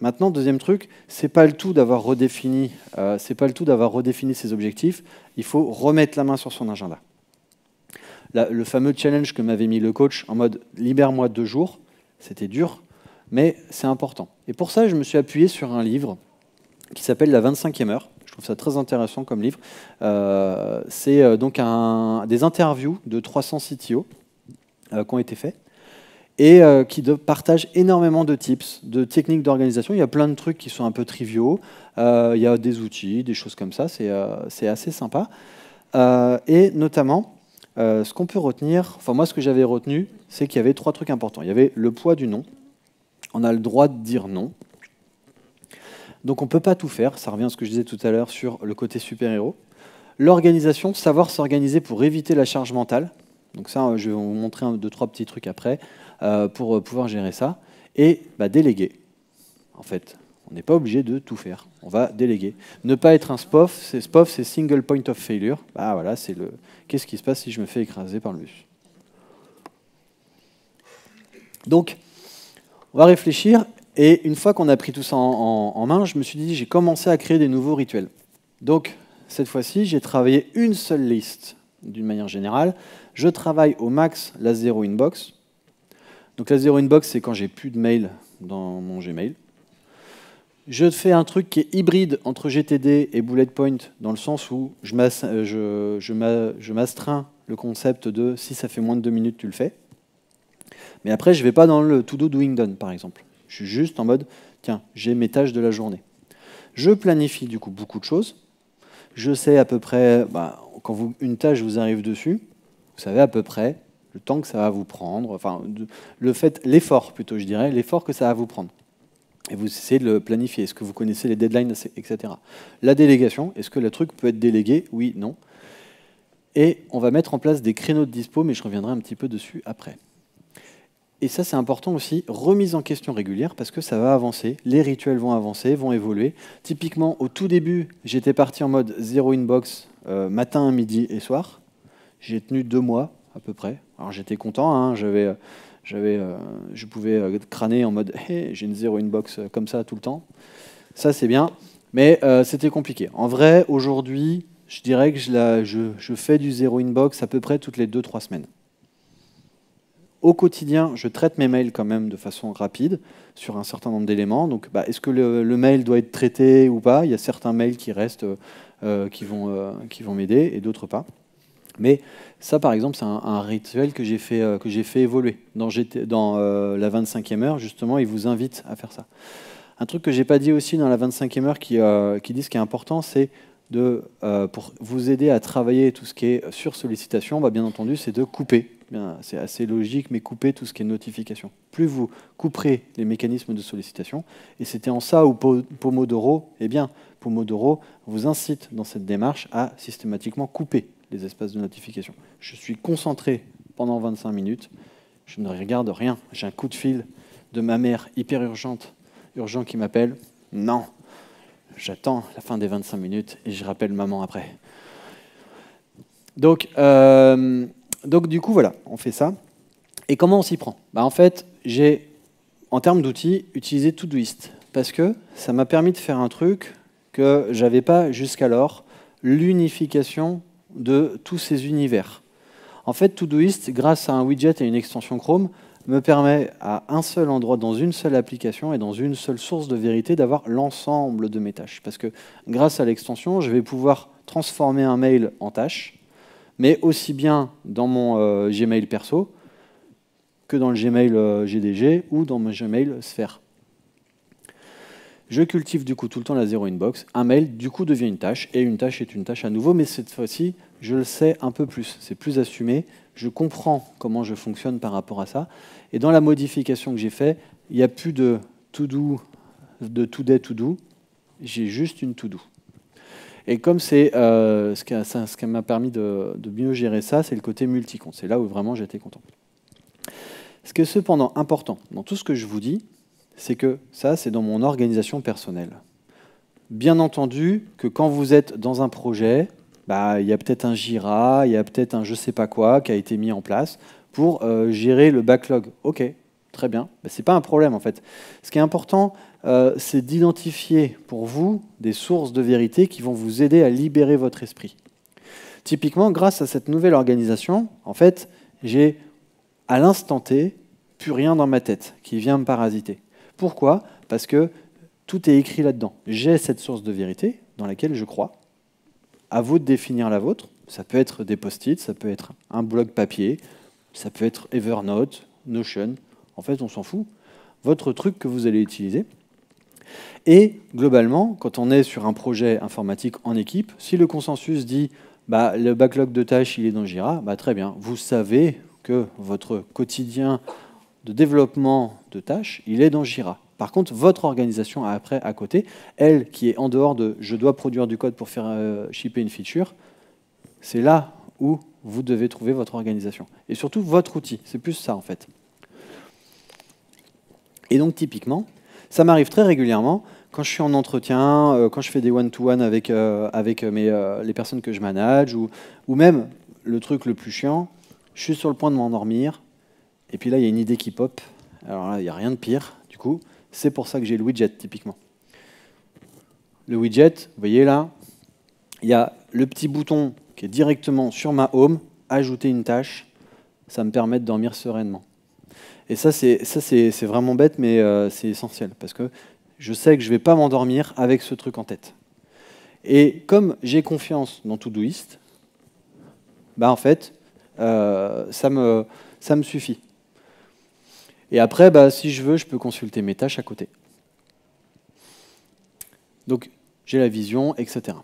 Maintenant, deuxième truc, c'est pas le tout d'avoir redéfini ses objectifs. Il faut remettre la main sur son agenda. Le fameux challenge que m'avait mis le coach en mode libère-moi 2 jours, c'était dur, mais c'est important. Et pour ça, je me suis appuyé sur un livre qui s'appelle La 25e heure. Je trouve ça très intéressant comme livre. C'est donc des interviews de 300 CTO qui ont été faits et qui partagent énormément de tips, de techniques d'organisation. Il y a plein de trucs qui sont un peu triviaux. Il y a des outils, des choses comme ça. C'est assez sympa. Et notamment, ce qu'on peut retenir, enfin moi ce que j'avais retenu, c'est qu'il y avait 3 trucs importants. Il y avait le poids du non. On a le droit de dire non. Donc on ne peut pas tout faire. Ça revient à ce que je disais tout à l'heure sur le côté super-héros. L'organisation, savoir s'organiser pour éviter la charge mentale. Donc ça, je vais vous montrer 2-3 petits trucs après pour pouvoir gérer ça. Et déléguer. En fait, on n'est pas obligé de tout faire. On va déléguer. Ne pas être un SPOF, c'est Single Point of Failure. Voilà, c'est le qu'est-ce qui se passe si je me fais écraser par le bus. Donc, on va réfléchir. Et une fois qu'on a pris tout ça en main, je me suis dit, j'ai commencé à créer des nouveaux rituels. Donc, cette fois-ci, j'ai travaillé une seule liste d'une manière générale. Je travaille au max la zéro inbox. Donc la zéro inbox, c'est quand j'ai plus de mails dans mon Gmail. Je fais un truc qui est hybride entre GTD et bullet point, dans le sens où je m'astreins le concept de si ça fait moins de 2 minutes, tu le fais. Mais après, je ne vais pas dans le to-do doing done, par exemple. Je suis juste en mode, tiens, j'ai mes tâches de la journée. Je planifie du coup beaucoup de choses. Je sais à peu près, quand une tâche vous arrive dessus, vous savez à peu près le temps que ça va vous prendre, enfin, l'effort plutôt, je dirais, l'effort que ça va vous prendre. Et vous essayez de le planifier. Est-ce que vous connaissez les deadlines, etc. La délégation, est-ce que le truc peut être délégué? Oui, non. Et on va mettre en place des créneaux de dispo, mais je reviendrai un petit peu dessus après. Et ça, c'est important aussi, remise en question régulière, parce que ça va avancer, les rituels vont avancer, vont évoluer. Typiquement, au tout début, j'étais parti en mode zéro inbox, matin, midi et soir. J'ai tenu 2 mois, à peu près. Alors j'étais content, hein, je pouvais crâner en mode hey, j'ai une zéro inbox comme ça tout le temps. Ça, c'est bien, mais c'était compliqué. En vrai, aujourd'hui, je dirais que je fais du zéro inbox à peu près toutes les 2-3 semaines. Au quotidien, je traite mes mails quand même de façon rapide sur un certain nombre d'éléments. Donc, est-ce que le mail doit être traité ou pas? Il y a certains mails qui restent, qui vont m'aider et d'autres pas. Mais ça, par exemple, c'est un rituel que j'ai fait évoluer. Dans la 25e heure, justement, il vous invite à faire ça. Un truc que j'ai pas dit aussi dans la 25e heure qui dit ce qui est important, c'est pour vous aider à travailler tout ce qui est sur sollicitation, bien entendu, c'est de couper. C'est assez logique, mais couper tout ce qui est notification. Plus vous couperez les mécanismes de sollicitation, et c'était en ça où Pomodoro, Pomodoro vous incite dans cette démarche à systématiquement couper les espaces de notification. Je suis concentré pendant 25 minutes, je ne regarde rien. J'ai un coup de fil de ma mère hyper urgent qui m'appelle. Non, j'attends la fin des 25 minutes et je rappelle maman après. Donc du coup, voilà, on fait ça. Et comment on s'y prend? En fait, j'ai, en termes d'outils, utilisé Todoist parce que ça m'a permis de faire un truc que je n'avais pas jusqu'alors, l'unification de tous ces univers. En fait, Todoist, grâce à un widget et une extension Chrome, me permet à un seul endroit, dans une seule application et dans une seule source de vérité, d'avoir l'ensemble de mes tâches. Parce que grâce à l'extension, je vais pouvoir transformer un mail en tâche, mais aussi bien dans mon Gmail perso que dans le Gmail GDG ou dans mon Gmail Sphère. Je cultive du coup tout le temps la zéro inbox. Un mail, du coup, devient une tâche, et une tâche est une tâche à nouveau, mais cette fois-ci, je le sais un peu plus. C'est plus assumé. Je comprends comment je fonctionne par rapport à ça. Et dans la modification que j'ai faite, il n'y a plus de to-do, de today to-do. J'ai juste une to-do. Et comme c'est ce qui m'a permis de mieux gérer ça, c'est le côté multi-compte. C'est là où vraiment j'étais content. Ce qui est cependant important dans tout ce que je vous dis, c'est que ça, c'est dans mon organisation personnelle. Bien entendu que quand vous êtes dans un projet, il y a peut-être un Jira, il y a peut-être un je sais pas quoi qui a été mis en place pour gérer le backlog. Ok, très bien. C'est pas un problème en fait. Ce qui est important, c'est d'identifier pour vous des sources de vérité qui vont vous aider à libérer votre esprit. Typiquement, grâce à cette nouvelle organisation, en fait, j'ai à l'instant T plus rien dans ma tête qui vient me parasiter. Pourquoi? Parce que tout est écrit là-dedans. J'ai cette source de vérité dans laquelle je crois. À vous de définir la vôtre. Ça peut être des post-it, ça peut être un blog papier, ça peut être Evernote, Notion. En fait, on s'en fout. Votre truc que vous allez utiliser. Et globalement, quand on est sur un projet informatique en équipe, si le consensus dit le backlog de tâches il est dans Jira, très bien. Vous savez que votre quotidien de développement de tâches, il est dans Jira. Par contre, votre organisation après, à côté, elle qui est en dehors de « je dois produire du code pour faire shipper une feature », c'est là où vous devez trouver votre organisation. Et surtout, votre outil. C'est plus ça, en fait. Et donc, typiquement, ça m'arrive très régulièrement, quand je suis en entretien, quand je fais des one-to-one avec les personnes que je manage, ou même, le truc le plus chiant, je suis sur le point de m'endormir, et puis là, il y a une idée qui pop. Alors là, il n'y a rien de pire, du coup. C'est pour ça que j'ai le widget, typiquement. Le widget, vous voyez là, il y a le petit bouton qui est directement sur ma home, ajouter une tâche, ça me permet de dormir sereinement. Et ça, c'est vraiment bête, mais c'est essentiel, parce que je sais que je ne vais pas m'endormir avec ce truc en tête. Et comme j'ai confiance dans Todoist, en fait, ça me suffit. Et après, si je veux, je peux consulter mes tâches à côté. Donc, j'ai la vision, etc.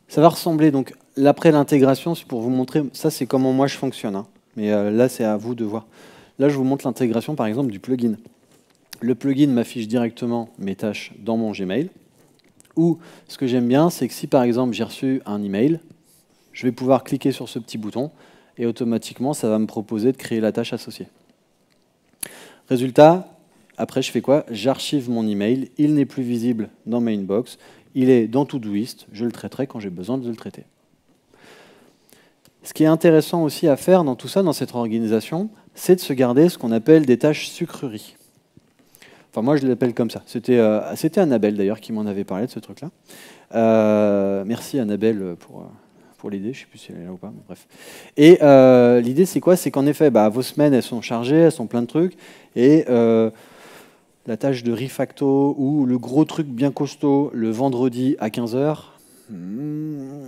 Ça va ressembler, donc, après l'intégration, c'est pour vous montrer, ça c'est comment moi je fonctionne, hein. Mais là, c'est à vous de voir. Là, je vous montre l'intégration, par exemple, du plugin. Le plugin m'affiche directement mes tâches dans mon Gmail. Ou, ce que j'aime bien, c'est que si, par exemple, j'ai reçu un email, je vais pouvoir cliquer sur ce petit bouton, et automatiquement, ça va me proposer de créer la tâche associée. Résultat, après, je fais quoi? J'archive mon email, il n'est plus visible dans ma inbox, il est dans Todoist, je le traiterai quand j'ai besoin de le traiter. Ce qui est intéressant aussi à faire dans tout ça, dans cette organisation, c'est de se garder ce qu'on appelle des tâches sucreries. Enfin, moi, je l'appelle comme ça. C'était Annabelle, d'ailleurs, qui m'en avait parlé de ce truc-là. Merci, Annabelle, pour pour l'idée, je ne sais plus si elle est là ou pas, mais bref. Et l'idée, c'est quoi? C'est qu'en effet, vos semaines, elles sont chargées, elles sont plein de trucs, et la tâche de refacto ou le gros truc bien costaud le vendredi à 15 heures,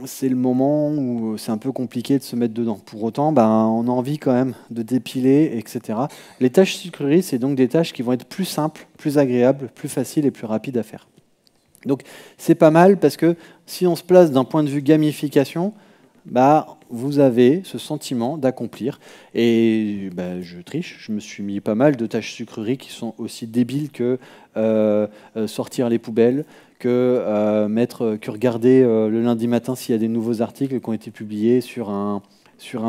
c'est le moment où c'est un peu compliqué de se mettre dedans. Pour autant, on a envie quand même de dépiler, etc. Les tâches sucreries, c'est donc des tâches qui vont être plus simples, plus agréables, plus faciles et plus rapides à faire. Donc c'est pas mal parce que si on se place d'un point de vue gamification, vous avez ce sentiment d'accomplir. Et je triche, je me suis mis pas mal de tâches sucreries qui sont aussi débiles que sortir les poubelles, que regarder le lundi matin s'il y a des nouveaux articles qui ont été publiés sur un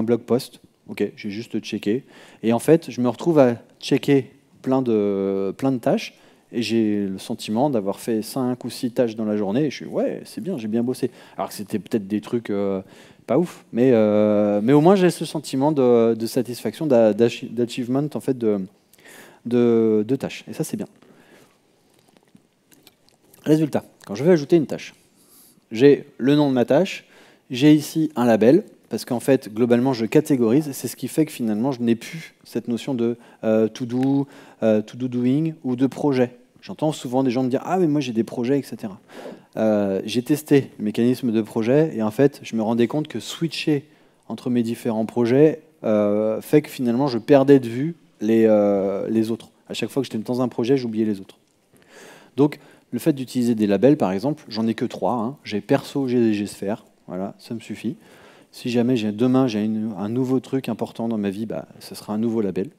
blog post. Ok, j'ai juste checké. Et en fait, je me retrouve à checker plein de tâches. Et j'ai le sentiment d'avoir fait 5 ou 6 tâches dans la journée. Et je suis, ouais, c'est bien, j'ai bien bossé. Alors que c'était peut-être des trucs pas ouf, mais au moins j'ai ce sentiment de satisfaction, d'achievement en fait, de tâches. Et ça, c'est bien. Résultat, quand je vais ajouter une tâche, j'ai le nom de ma tâche, j'ai ici un label, parce qu'en fait, globalement, je catégorise. C'est ce qui fait que finalement, je n'ai plus cette notion de to-do, to-do doing ou de projet. J'entends souvent des gens me dire « Ah, mais moi, j'ai des projets, etc. » J'ai testé le mécanisme de projet et en fait, je me rendais compte que switcher entre mes différents projets fait que finalement, je perdais de vue les autres. À chaque fois que j'étais dans un projet, j'oubliais les autres. Donc, le fait d'utiliser des labels, par exemple, j'en ai que 3. J'ai perso, GDG, sphère. Voilà, ça me suffit. Si jamais demain j'ai un nouveau truc important dans ma vie, ce sera un nouveau label.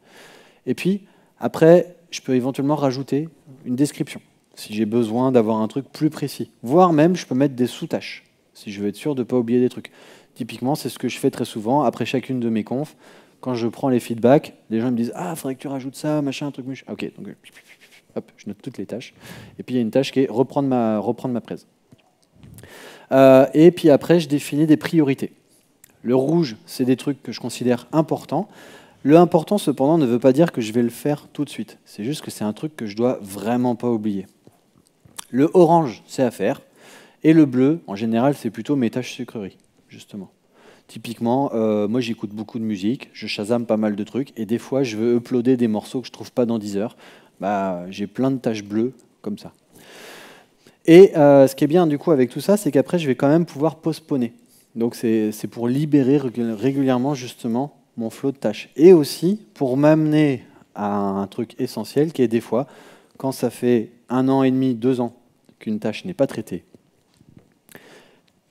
Et puis, après, je peux éventuellement rajouter une description, si j'ai besoin d'avoir un truc plus précis. Voire même, je peux mettre des sous-tâches, si je veux être sûr de ne pas oublier des trucs. Typiquement, c'est ce que je fais très souvent, après chacune de mes confs. Quand je prends les feedbacks, les gens me disent « Ah, il faudrait que tu rajoutes ça, machin, un truc, machin. » Ok, donc hop, je note toutes les tâches. Et puis, il y a une tâche qui est reprendre ma presse. Et puis après, je définis des priorités. Le rouge, c'est des trucs que je considère importants. Le important, cependant, ne veut pas dire que je vais le faire tout de suite. C'est juste que c'est un truc que je dois vraiment pas oublier. Le orange, c'est à faire. Et le bleu, en général, c'est plutôt mes tâches sucreries, justement. Typiquement, moi, j'écoute beaucoup de musique, je shazam pas mal de trucs, et des fois, je veux uploader des morceaux que je trouve pas dans 10 heures. J'ai plein de tâches bleues, comme ça. Et ce qui est bien, du coup, avec tout ça, c'est qu'après, je vais quand même pouvoir postponer. Donc, c'est pour libérer régulièrement, justement, mon flot de tâches. Et aussi pour m'amener à un truc essentiel qui est des fois, quand ça fait 1 an et demi, 2 ans qu'une tâche n'est pas traitée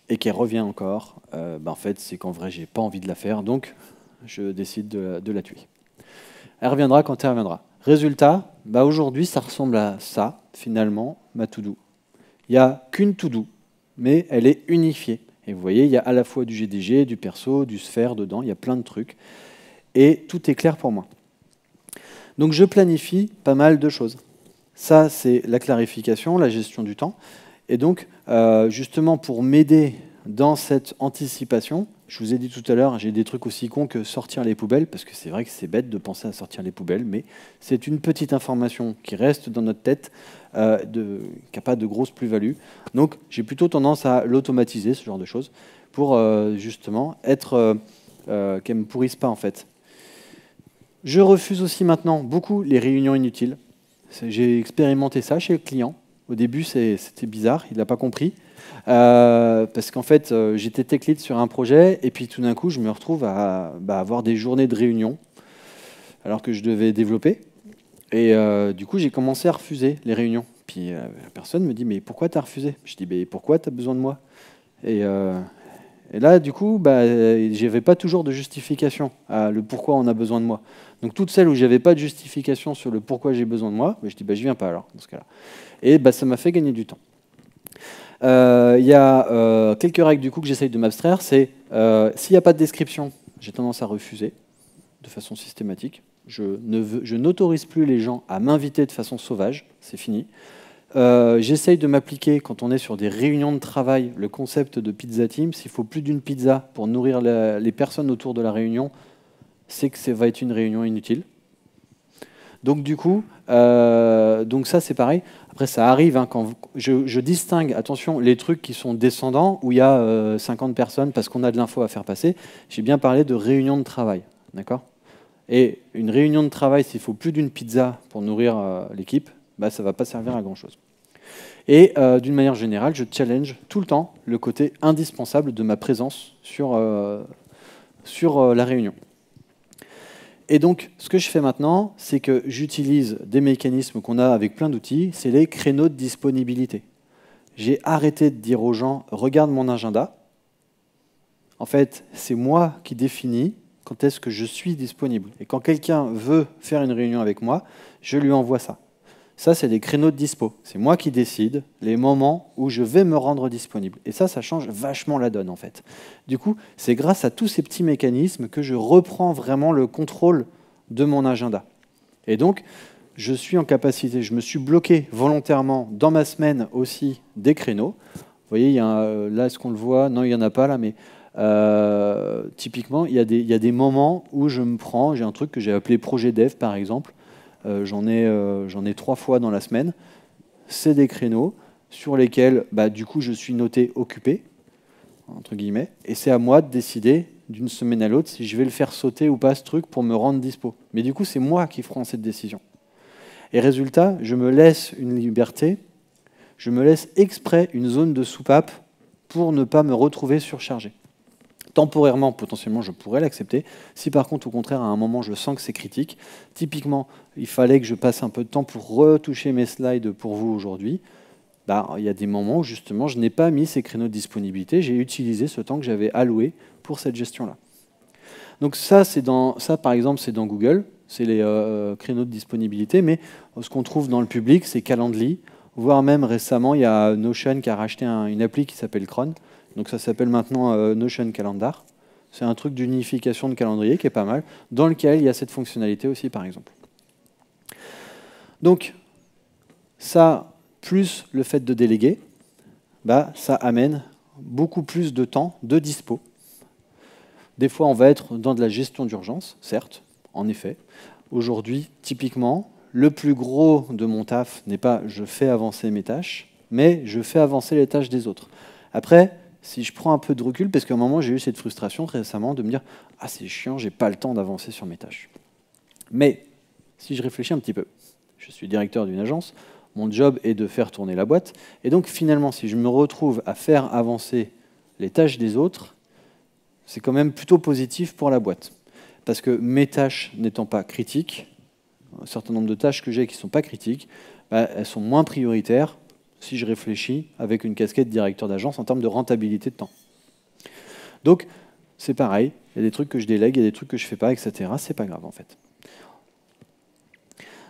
et qu'elle revient encore, en fait, c'est qu'en vrai, j'ai pas envie de la faire, donc je décide de la tuer. Elle reviendra quand elle reviendra. Résultat, aujourd'hui, ça ressemble à ça, finalement, ma to-do. Il n'y a qu'une to-do, mais elle est unifiée. Et vous voyez, il y a à la fois du GDG, du perso, du sphère dedans, il y a plein de trucs. Et tout est clair pour moi. Donc je planifie pas mal de choses. Ça, c'est la clarification, la gestion du temps. Et donc, justement, pour m'aider dans cette anticipation, je vous ai dit tout à l'heure, j'ai des trucs aussi cons que sortir les poubelles, parce que c'est vrai que c'est bête de penser à sortir les poubelles, mais c'est une petite information qui reste dans notre tête, qui n'a pas de grosse plus-value. Donc, j'ai plutôt tendance à l'automatiser, ce genre de choses, pour justement être qu'elle ne me pourrisse pas, en fait. Je refuse aussi maintenant beaucoup les réunions inutiles. J'ai expérimenté ça chez le client. Au début, c'était bizarre, il n'a pas compris. Parce qu'en fait, j'étais tech lead sur un projet, et puis tout d'un coup, je me retrouve à avoir des journées de réunion, alors que je devais développer. Et du coup, j'ai commencé à refuser les réunions. Puis la personne me dit « Mais pourquoi tu as refusé ?» Je dis « Pourquoi tu as besoin de moi ?» Et là, du coup, je n'avais pas toujours de justification à le pourquoi on a besoin de moi. Donc toutes celles où je n'avais pas de justification sur le pourquoi j'ai besoin de moi, je dis « Je viens pas alors, dans ce cas-là. » Et ça m'a fait gagner du temps. Il y a quelques règles du coup que j'essaye de m'abstraire. C'est s'il n'y a pas de description, j'ai tendance à refuser de façon systématique. Je n'autorise plus les gens à m'inviter de façon sauvage, c'est fini. J'essaye de m'appliquer, quand on est sur des réunions de travail, le concept de pizza team. S'il faut plus d'une pizza pour nourrir les personnes autour de la réunion, c'est que ça va être une réunion inutile. Donc du coup, donc ça c'est pareil. Après ça arrive hein, quand je distingue, attention, les trucs qui sont descendants où il y a 50 personnes parce qu'on a de l'info à faire passer. J'ai bien parlé de réunion de travail, d'accord? Et une réunion de travail, s'il faut plus d'une pizza pour nourrir l'équipe, bah, ça ne va pas servir à grand-chose. Et d'une manière générale, je challenge tout le temps le côté indispensable de ma présence sur la réunion. Et donc, ce que je fais maintenant, c'est que j'utilise des mécanismes qu'on a avec plein d'outils, c'est les créneaux de disponibilité. J'ai arrêté de dire aux gens « regarde mon agenda ». En fait, c'est moi qui définis quand est-ce que je suis disponible. Et quand quelqu'un veut faire une réunion avec moi, je lui envoie ça. Ça, c'est des créneaux de dispo. C'est moi qui décide les moments où je vais me rendre disponible. Et ça change vachement la donne, en fait. Du coup, c'est grâce à tous ces petits mécanismes que je reprends vraiment le contrôle de mon agenda. Et donc, je suis en capacité, je me suis bloqué volontairement dans ma semaine aussi des créneaux. Vous voyez, il y a là, est-ce qu'on le voit? Non, il n'y en a pas là, mais typiquement, il y a des moments où je me prends, j'ai un truc que j'ai appelé projet dev, par exemple. J'en ai 3 fois dans la semaine. C'est des créneaux sur lesquels, du coup, je suis noté occupé, entre guillemets, et c'est à moi de décider d'une semaine à l'autre si je vais le faire sauter ou pas ce truc pour me rendre dispo. Mais du coup, c'est moi qui prends cette décision. Et résultat, je me laisse une liberté, je me laisse exprès une zone de soupape pour ne pas me retrouver surchargé. Temporairement, potentiellement, je pourrais l'accepter. Si par contre, au contraire, à un moment, je sens que c'est critique, typiquement, il fallait que je passe un peu de temps pour retoucher mes slides pour vous aujourd'hui, il y a des moments où, justement, je n'ai pas mis ces créneaux de disponibilité, j'ai utilisé ce temps que j'avais alloué pour cette gestion-là. Donc ça, par exemple, c'est dans Google, c'est les créneaux de disponibilité, mais ce qu'on trouve dans le public, c'est Calendly, voire même récemment, il y a Notion qui a racheté une appli qui s'appelle Cron. Donc ça s'appelle maintenant Notion Calendar. C'est un truc d'unification de calendrier qui est pas mal, dans lequel il y a cette fonctionnalité aussi, par exemple. Donc, ça, plus le fait de déléguer, ça amène beaucoup plus de temps de dispo. Des fois, on va être dans de la gestion d'urgence, certes, en effet. Aujourd'hui, typiquement, le plus gros de mon taf n'est pas « je fais avancer mes tâches », mais « je fais avancer les tâches des autres ». Après, si je prends un peu de recul, parce qu'à un moment, j'ai eu cette frustration très récemment de me dire « ah, c'est chiant, j'ai pas le temps d'avancer sur mes tâches ». Mais si je réfléchis un petit peu, je suis directeur d'une agence, mon job est de faire tourner la boîte, et donc finalement, si je me retrouve à faire avancer les tâches des autres, c'est quand même plutôt positif pour la boîte. Parce que mes tâches n'étant pas critiques, un certain nombre de tâches que j'ai qui ne sont pas critiques, elles sont moins prioritaires si je réfléchis avec une casquette directeur d'agence en termes de rentabilité de temps. Donc, c'est pareil, il y a des trucs que je délègue, il y a des trucs que je ne fais pas, etc. C'est pas grave, en fait.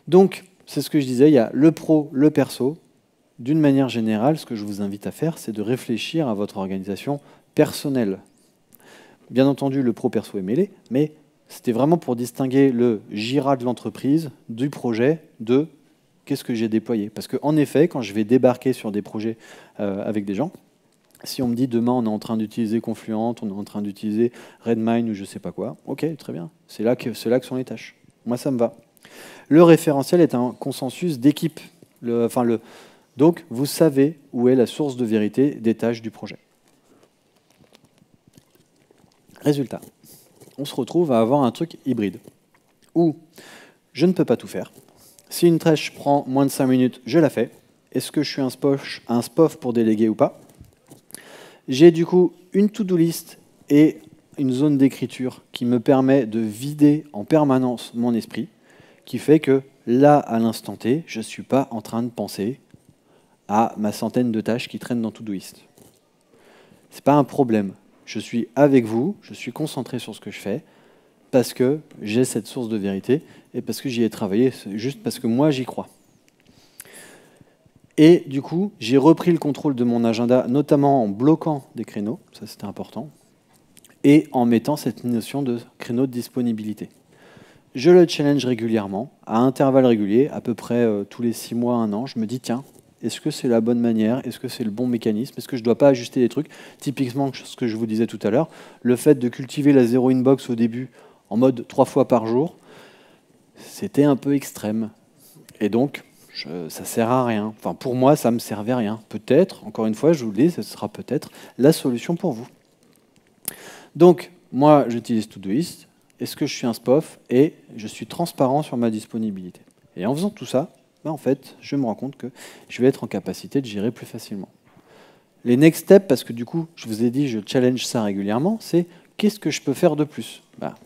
Donc, c'est ce que je disais, il y a le pro, le perso. D'une manière générale, ce que je vous invite à faire, c'est de réfléchir à votre organisation personnelle. Bien entendu, le pro-perso est mêlé, mais c'était vraiment pour distinguer le Jira de l'entreprise du projet de qu'est-ce que j'ai déployé. Parce qu'en effet, quand je vais débarquer sur des projets avec des gens, si on me dit demain on est en train d'utiliser Confluent, on est en train d'utiliser Redmine ou je ne sais pas quoi, ok, très bien, c'est là que sont les tâches. Moi, ça me va. Le référentiel est un consensus d'équipe. Donc, vous savez où est la source de vérité des tâches du projet. Résultat, on se retrouve à avoir un truc hybride, où je ne peux pas tout faire. Si une tâche prend moins de 5 minutes, je la fais. Est-ce que je suis un SPOF pour déléguer ou pas? J'ai du coup une to-do list et une zone d'écriture qui me permet de vider en permanence mon esprit, qui fait que là, à l'instant T, je ne suis pas en train de penser à ma centaine de tâches qui traînent dans to-do list. Ce n'est pas un problème. Je suis avec vous, je suis concentré sur ce que je fais, parce que j'ai cette source de vérité et parce que j'y ai travaillé, juste parce que moi, j'y crois. Et du coup, j'ai repris le contrôle de mon agenda, notamment en bloquant des créneaux, ça c'était important, et en mettant cette notion de créneau de disponibilité. Je le challenge régulièrement, à intervalles réguliers, à peu près tous les 6 mois, 1 an. Je me dis, tiens, est-ce que c'est la bonne manière? Est-ce que c'est le bon mécanisme? Est-ce que je ne dois pas ajuster les trucs? Typiquement, ce que je vous disais tout à l'heure, le fait de cultiver la zéro inbox au début, en mode 3 fois par jour, c'était un peu extrême. Et donc, ça sert à rien. Enfin, pour moi, ça me servait à rien. Peut-être, encore une fois, je vous le dis, ce sera peut-être la solution pour vous. Donc, moi, j'utilise Todoist. Est-ce que je suis un SPOF? Et je suis transparent sur ma disponibilité. Et en faisant tout ça, en fait, je me rends compte que je vais être en capacité de gérer plus facilement. Les next steps, parce que du coup, je vous ai dit, je challenge ça régulièrement, c'est qu'est-ce que je peux faire de plus?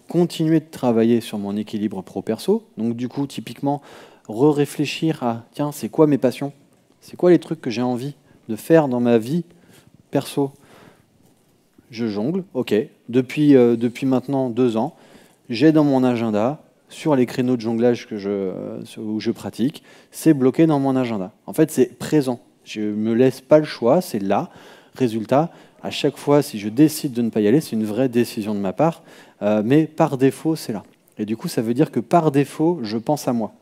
Continuer de travailler sur mon équilibre pro-perso. Donc du coup, typiquement, réfléchir à, tiens, c'est quoi mes passions? C'est quoi les trucs que j'ai envie de faire dans ma vie perso? Je jongle, ok. Depuis maintenant 2 ans, j'ai dans mon agenda, sur les créneaux de jonglage où je pratique, c'est bloqué dans mon agenda. En fait, c'est présent. Je ne me laisse pas le choix, c'est là. Résultat, à chaque fois, si je décide de ne pas y aller, c'est une vraie décision de ma part, mais par défaut, c'est là. Et du coup, ça veut dire que par défaut, je pense à moi.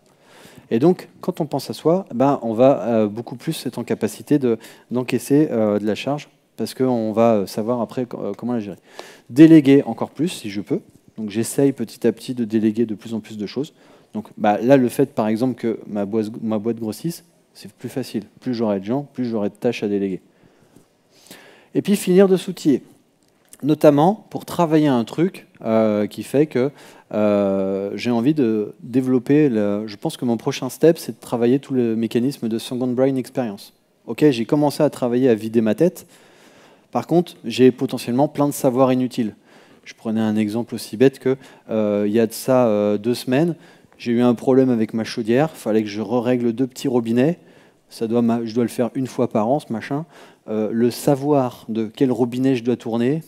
Et donc, quand on pense à soi, on va beaucoup plus être en capacité d'encaisser de la charge, parce qu'on va savoir après comment la gérer. Déléguer encore plus, si je peux. Donc j'essaye petit à petit de déléguer de plus en plus de choses. Donc là, le fait, par exemple, que ma boîte grossisse, c'est plus facile. Plus j'aurai de gens, plus j'aurai de tâches à déléguer. Et puis finir de s'outiller. Notamment pour travailler un truc qui fait que j'ai envie de développer... Je pense que mon prochain step, c'est de travailler tout le mécanisme de Second Brain Experience. Ok, j'ai commencé à travailler à vider ma tête. Par contre, j'ai potentiellement plein de savoirs inutiles. Je prenais un exemple aussi bête que il y a de ça 2 semaines, j'ai eu un problème avec ma chaudière, il fallait que je règle 2 petits robinets, je dois le faire 1 fois par an, ce machin. Le savoir de quel robinet je dois tourner,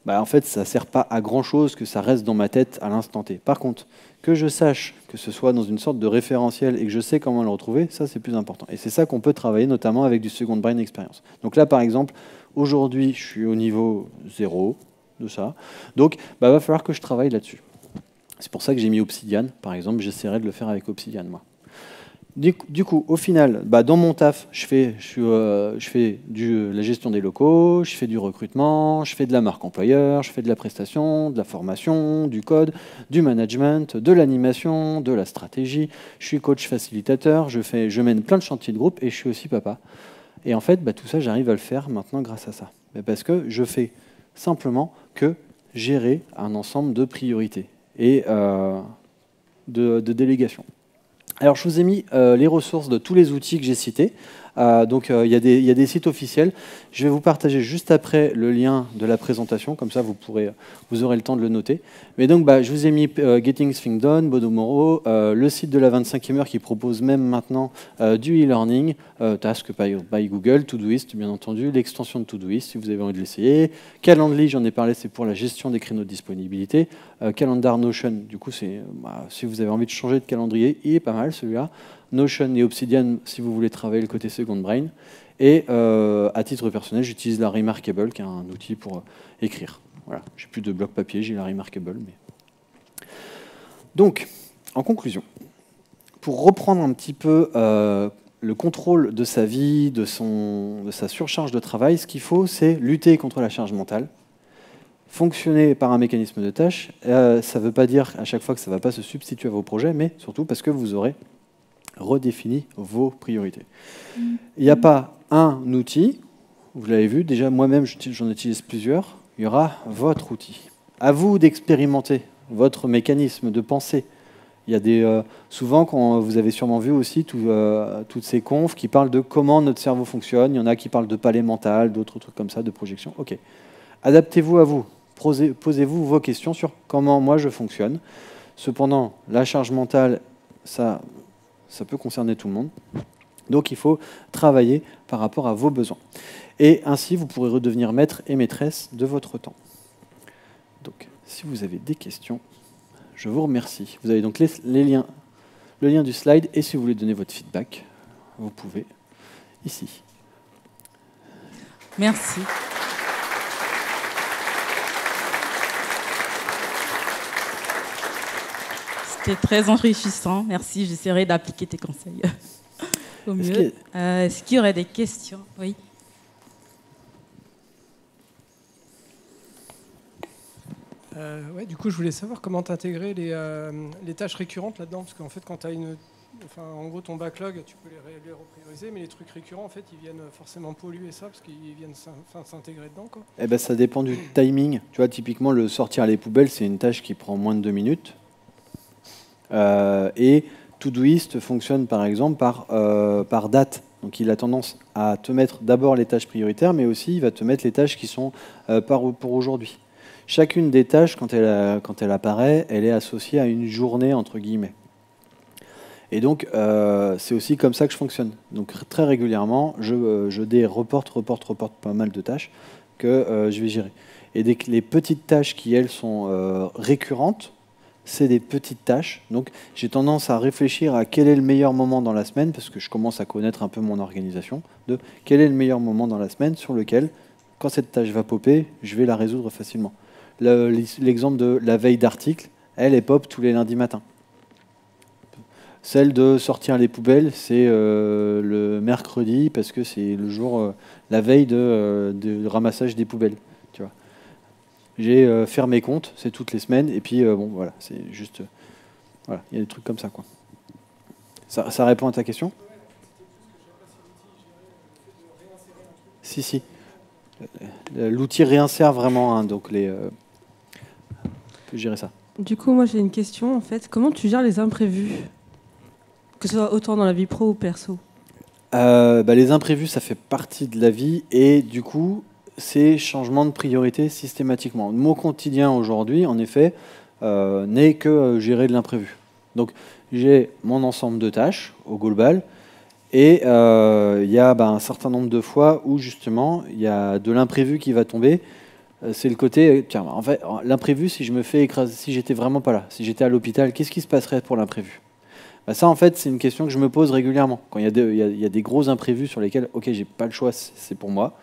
en fait, ça ne sert pas à grand-chose que ça reste dans ma tête à l'instant T. Par contre, que je sache que ce soit dans une sorte de référentiel et que je sais comment le retrouver, ça c'est plus important. Et c'est ça qu'on peut travailler notamment avec du Second Brain Experience. Donc là, par exemple, aujourd'hui, je suis au niveau 0 de ça. Donc, va falloir que je travaille là-dessus. C'est pour ça que j'ai mis Obsidian, par exemple. J'essaierai de le faire avec Obsidian, moi. Du coup, au final, dans mon taf, je fais la gestion des locaux, je fais du recrutement, je fais de la marque employeur, je fais de la prestation, de la formation, du code, du management, de l'animation, de la stratégie. Je suis coach facilitateur, je mène plein de chantiers de groupe et je suis aussi papa. Et en fait, tout ça, j'arrive à le faire maintenant grâce à ça. Parce que je fais simplement que gérer un ensemble de priorités et de délégations. Alors, je vous ai mis les ressources de tous les outils que j'ai cités. Donc, il y a des sites officiels. Je vais vous partager juste après le lien de la présentation. Comme ça, vous aurez le temps de le noter. Mais donc, je vous ai mis Getting Things Done, Bodomoro, le site de la 25e heure qui propose même maintenant du e-learning, Task by Google, Todoist, bien entendu, l'extension de Todoist, si vous avez envie de l'essayer. Calendly, j'en ai parlé, c'est pour la gestion des créneaux de disponibilité. Calendar, Notion, du coup, si vous avez envie de changer de calendrier, il est pas mal celui-là. Notion et Obsidian si vous voulez travailler le côté Second Brain. Et à titre personnel, j'utilise la Remarkable, qui est un outil pour écrire. Voilà, j'ai plus de bloc papier, j'ai la Remarkable. Donc, en conclusion, pour reprendre un petit peu le contrôle de sa vie, de sa surcharge de travail, ce qu'il faut, c'est lutter contre la charge mentale. Fonctionner par un mécanisme de tâche, ça ne veut pas dire à chaque fois que ça ne va pas se substituer à vos projets, mais surtout parce que vous aurez redéfini vos priorités. Il n'y a pas un outil, vous l'avez vu, déjà moi-même j'en utilise plusieurs, il y aura votre outil. À vous d'expérimenter votre mécanisme de pensée. Il y a souvent, quand vous avez sûrement vu aussi toutes ces confs qui parlent de comment notre cerveau fonctionne, il y en a qui parlent de palais mental, d'autres trucs comme ça, de projection. Ok. Adaptez-vous à vous. Posez-vous vos questions sur comment moi je fonctionne. Cependant, la charge mentale, ça peut concerner tout le monde. Donc il faut travailler par rapport à vos besoins. Et ainsi, vous pourrez redevenir maître et maîtresse de votre temps. Donc, si vous avez des questions, je vous remercie. Vous avez donc le lien du slide, et si vous voulez donner votre feedback, vous pouvez ici. Merci. C'était très enrichissant. Merci, j'essaierai d'appliquer tes conseils au mieux. Est-ce qu'il y aurait des questions? Oui. Ouais, du coup, je voulais savoir comment t'intégrer les tâches récurrentes là-dedans, parce qu'en fait, quand tu as en gros, ton backlog, tu peux les reprioriser, mais les trucs récurrents, en fait, ils viennent forcément polluer ça, parce qu'ils viennent s'intégrer dedans, quoi. Eh ben, ça dépend du timing. Tu vois, typiquement, le sortir les poubelles, c'est une tâche qui prend moins de 2 minutes. Et Todoist fonctionne, par exemple, par date. Donc, il a tendance à te mettre d'abord les tâches prioritaires, mais aussi, il va te mettre les tâches qui sont pour aujourd'hui. Chacune des tâches, quand elle apparaît, elle est associée à une journée, entre guillemets. Et donc, c'est aussi comme ça que je fonctionne. Donc, très régulièrement, je reporte pas mal de tâches que je vais gérer. Et les petites tâches qui, elles, sont récurrentes, c'est des petites tâches. Donc, j'ai tendance à réfléchir à quel est le meilleur moment dans la semaine, parce que je commence à connaître un peu mon organisation, de quel est le meilleur moment dans la semaine sur lequel, quand cette tâche va popper, je vais la résoudre facilement. L'exemple de la veille d'article, elle pop tous les lundis matins. Celle de sortir les poubelles, c'est le mercredi, parce que c'est le jour, la veille de ramassage des poubelles. Tu vois. J'ai faire mes comptes, c'est toutes les semaines, et puis bon, voilà, c'est juste, voilà, il y a des trucs comme ça, quoi. Ça répond à ta question? Si. L'outil réinsère vraiment, hein, donc peut gérer ça. Du coup, moi j'ai une question en fait. Comment tu gères les imprévus? Que ce soit autant dans la vie pro ou perso? Les imprévus, ça fait partie de la vie et du coup, c'est changement de priorité systématiquement. Mon quotidien aujourd'hui, en effet, n'est que gérer de l'imprévu. Donc, j'ai mon ensemble de tâches au global et il y a un certain nombre de fois où justement, il y a de l'imprévu qui va tomber. C'est le côté, tiens, en fait, l'imprévu, si je me fais écraser, si j'étais vraiment pas là, si j'étais à l'hôpital, qu'est-ce qui se passerait pour l'imprévu? Ça, en fait, c'est une question que je me pose régulièrement. Quand il y a des gros imprévus sur lesquels, ok, j'ai pas le choix, c'est pour moi,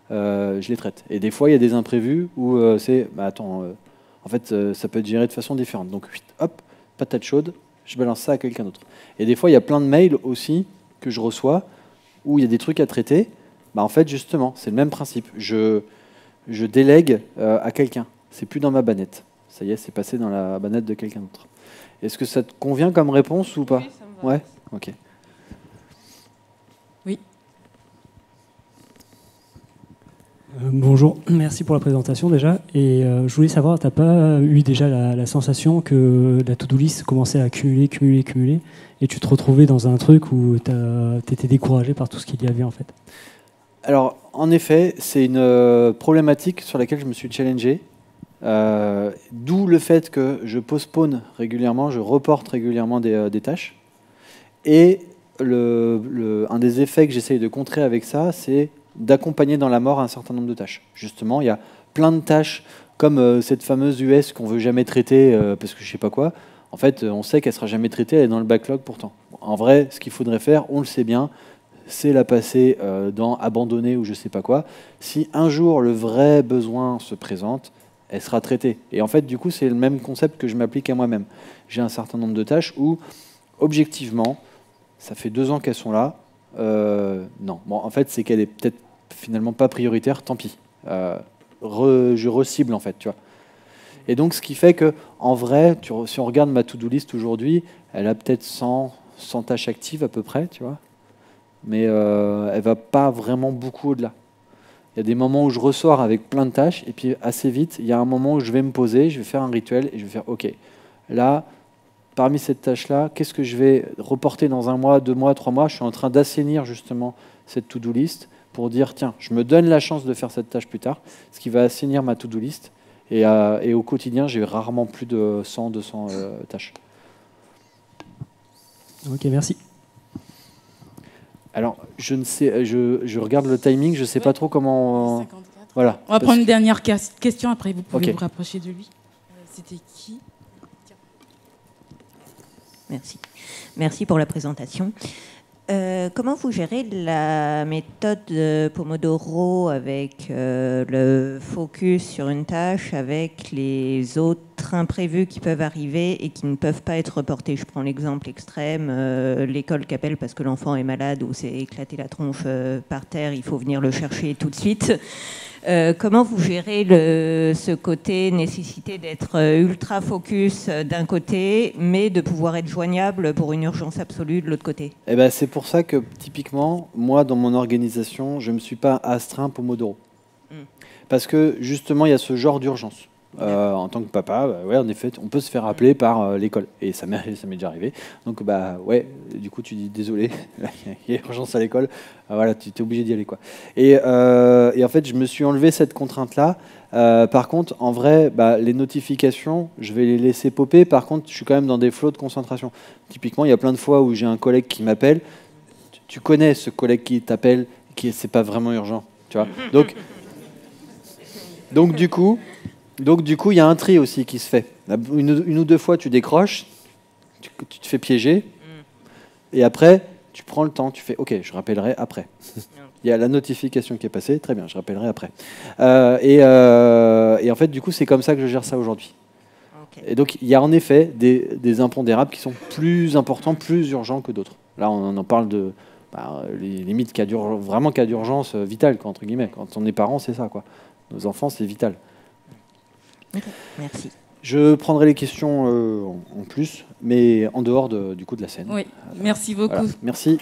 je les traite. Et des fois, il y a des imprévus où c'est, en fait, ça peut être géré de façon différente. Donc, hop, patate chaude, je balance ça à quelqu'un d'autre. Et des fois, il y a plein de mails aussi que je reçois où il y a des trucs à traiter. En fait, justement, c'est le même principe. Je délègue à quelqu'un. C'est plus dans ma banette. Ça y est, c'est passé dans la banette de quelqu'un d'autre. Est-ce que ça te convient comme réponse ou pas? Oui, ça me va. Ouais, ok. Oui. Bonjour, merci pour la présentation déjà. Et je voulais savoir, tu n'as pas eu déjà la sensation que la to-do list commençait à cumuler, et tu te retrouvais dans un truc où tu étais découragé par tout ce qu'il y avait en fait? Alors, en effet, c'est une problématique sur laquelle je me suis challengé. D'où le fait que je postpone régulièrement, je reporte régulièrement des tâches. Et un des effets que j'essaye de contrer avec ça, c'est d'accompagner dans la mort un certain nombre de tâches. Justement, il y a plein de tâches, comme cette fameuse US qu'on ne veut jamais traiter parce que je ne sais pas quoi. En fait, on sait qu'elle ne sera jamais traitée, elle est dans le backlog pourtant. En vrai, ce qu'il faudrait faire, on le sait bien, c'est la passer dans abandonner ou je ne sais pas quoi. Si un jour le vrai besoin se présente, elle sera traitée. Et en fait, du coup, c'est le même concept que je m'applique à moi-même. J'ai un certain nombre de tâches où, objectivement, ça fait 2 ans qu'elles sont là. Non. Bon, en fait, c'est qu'elle est peut-être finalement pas prioritaire, tant pis. Je recible, en fait, tu vois. Et donc, ce qui fait que, en vrai, si on regarde ma to-do list aujourd'hui, elle a peut-être 100 tâches actives à peu près, tu vois. Mais elle va pas vraiment beaucoup au-delà. Il y a des moments où je ressors avec plein de tâches, et puis assez vite, il y a un moment où je vais me poser, je vais faire un rituel, et je vais faire, ok, là, parmi cette tâche-là, qu'est-ce que je vais reporter dans 1 mois, 2 mois, 3 mois? Je suis en train d'assainir justement cette to-do list pour dire, tiens, je me donne la chance de faire cette tâche plus tard, ce qui va assainir ma to-do list. Et au quotidien, j'ai rarement plus de 100, 200 tâches. Ok, merci. Alors, je ne sais, je regarde le timing, je ne sais pas trop comment... 54. Voilà. On va prendre une dernière question, après vous pouvez vous rapprocher de lui. C'était qui? Merci pour la présentation. Comment vous gérez la méthode Pomodoro avec le focus sur une tâche, avec les autres imprévus qui peuvent arriver et qui ne peuvent pas être reportés? Je prends l'exemple extrême, l'école qui appelle parce que l'enfant est malade ou s'est éclaté la tronche par terre, il faut venir le chercher tout de suite. Comment vous gérez ce côté nécessité d'être ultra focus d'un côté, mais de pouvoir être joignable pour une urgence absolue de l'autre côté? Eh ben, c'est pour ça que, typiquement, moi, dans mon organisation, je ne me suis pas astreint Pomodoro. Parce que, justement, il y a ce genre d'urgence. En tant que papa, ouais, en effet, on peut se faire appeler par l'école. Et ça m'est déjà arrivé. Donc, ouais, du coup, tu dis désolé, il y a urgence à l'école. Voilà, tu es obligé d'y aller, quoi. Et en fait, je me suis enlevé cette contrainte-là. Par contre, en vrai, les notifications, je vais les laisser popper. Par contre, je suis quand même dans des flots de concentration. Typiquement, il y a plein de fois où j'ai un collègue qui m'appelle. Tu connais ce collègue qui t'appelle, c'est pas vraiment urgent, tu vois. Donc du coup, il y a un tri aussi qui se fait. Une ou deux fois, tu décroches, tu te fais piéger, et après, tu prends le temps, tu fais « Ok, je rappellerai après ». Il y a la notification qui est passée, très bien, je rappellerai après. Et en fait, du coup, c'est comme ça que je gère ça aujourd'hui. Okay. Et donc, il y a en effet des impondérables qui sont plus importants, plus urgents que d'autres. Là, on en parle de les limites cas d'urgence vitale, entre guillemets. Quand on est parent, c'est ça, quoi. Nos enfants, c'est vital. Okay. Merci. Je prendrai les questions en plus, mais en dehors du coup de la scène. Oui, merci beaucoup. Voilà. Merci.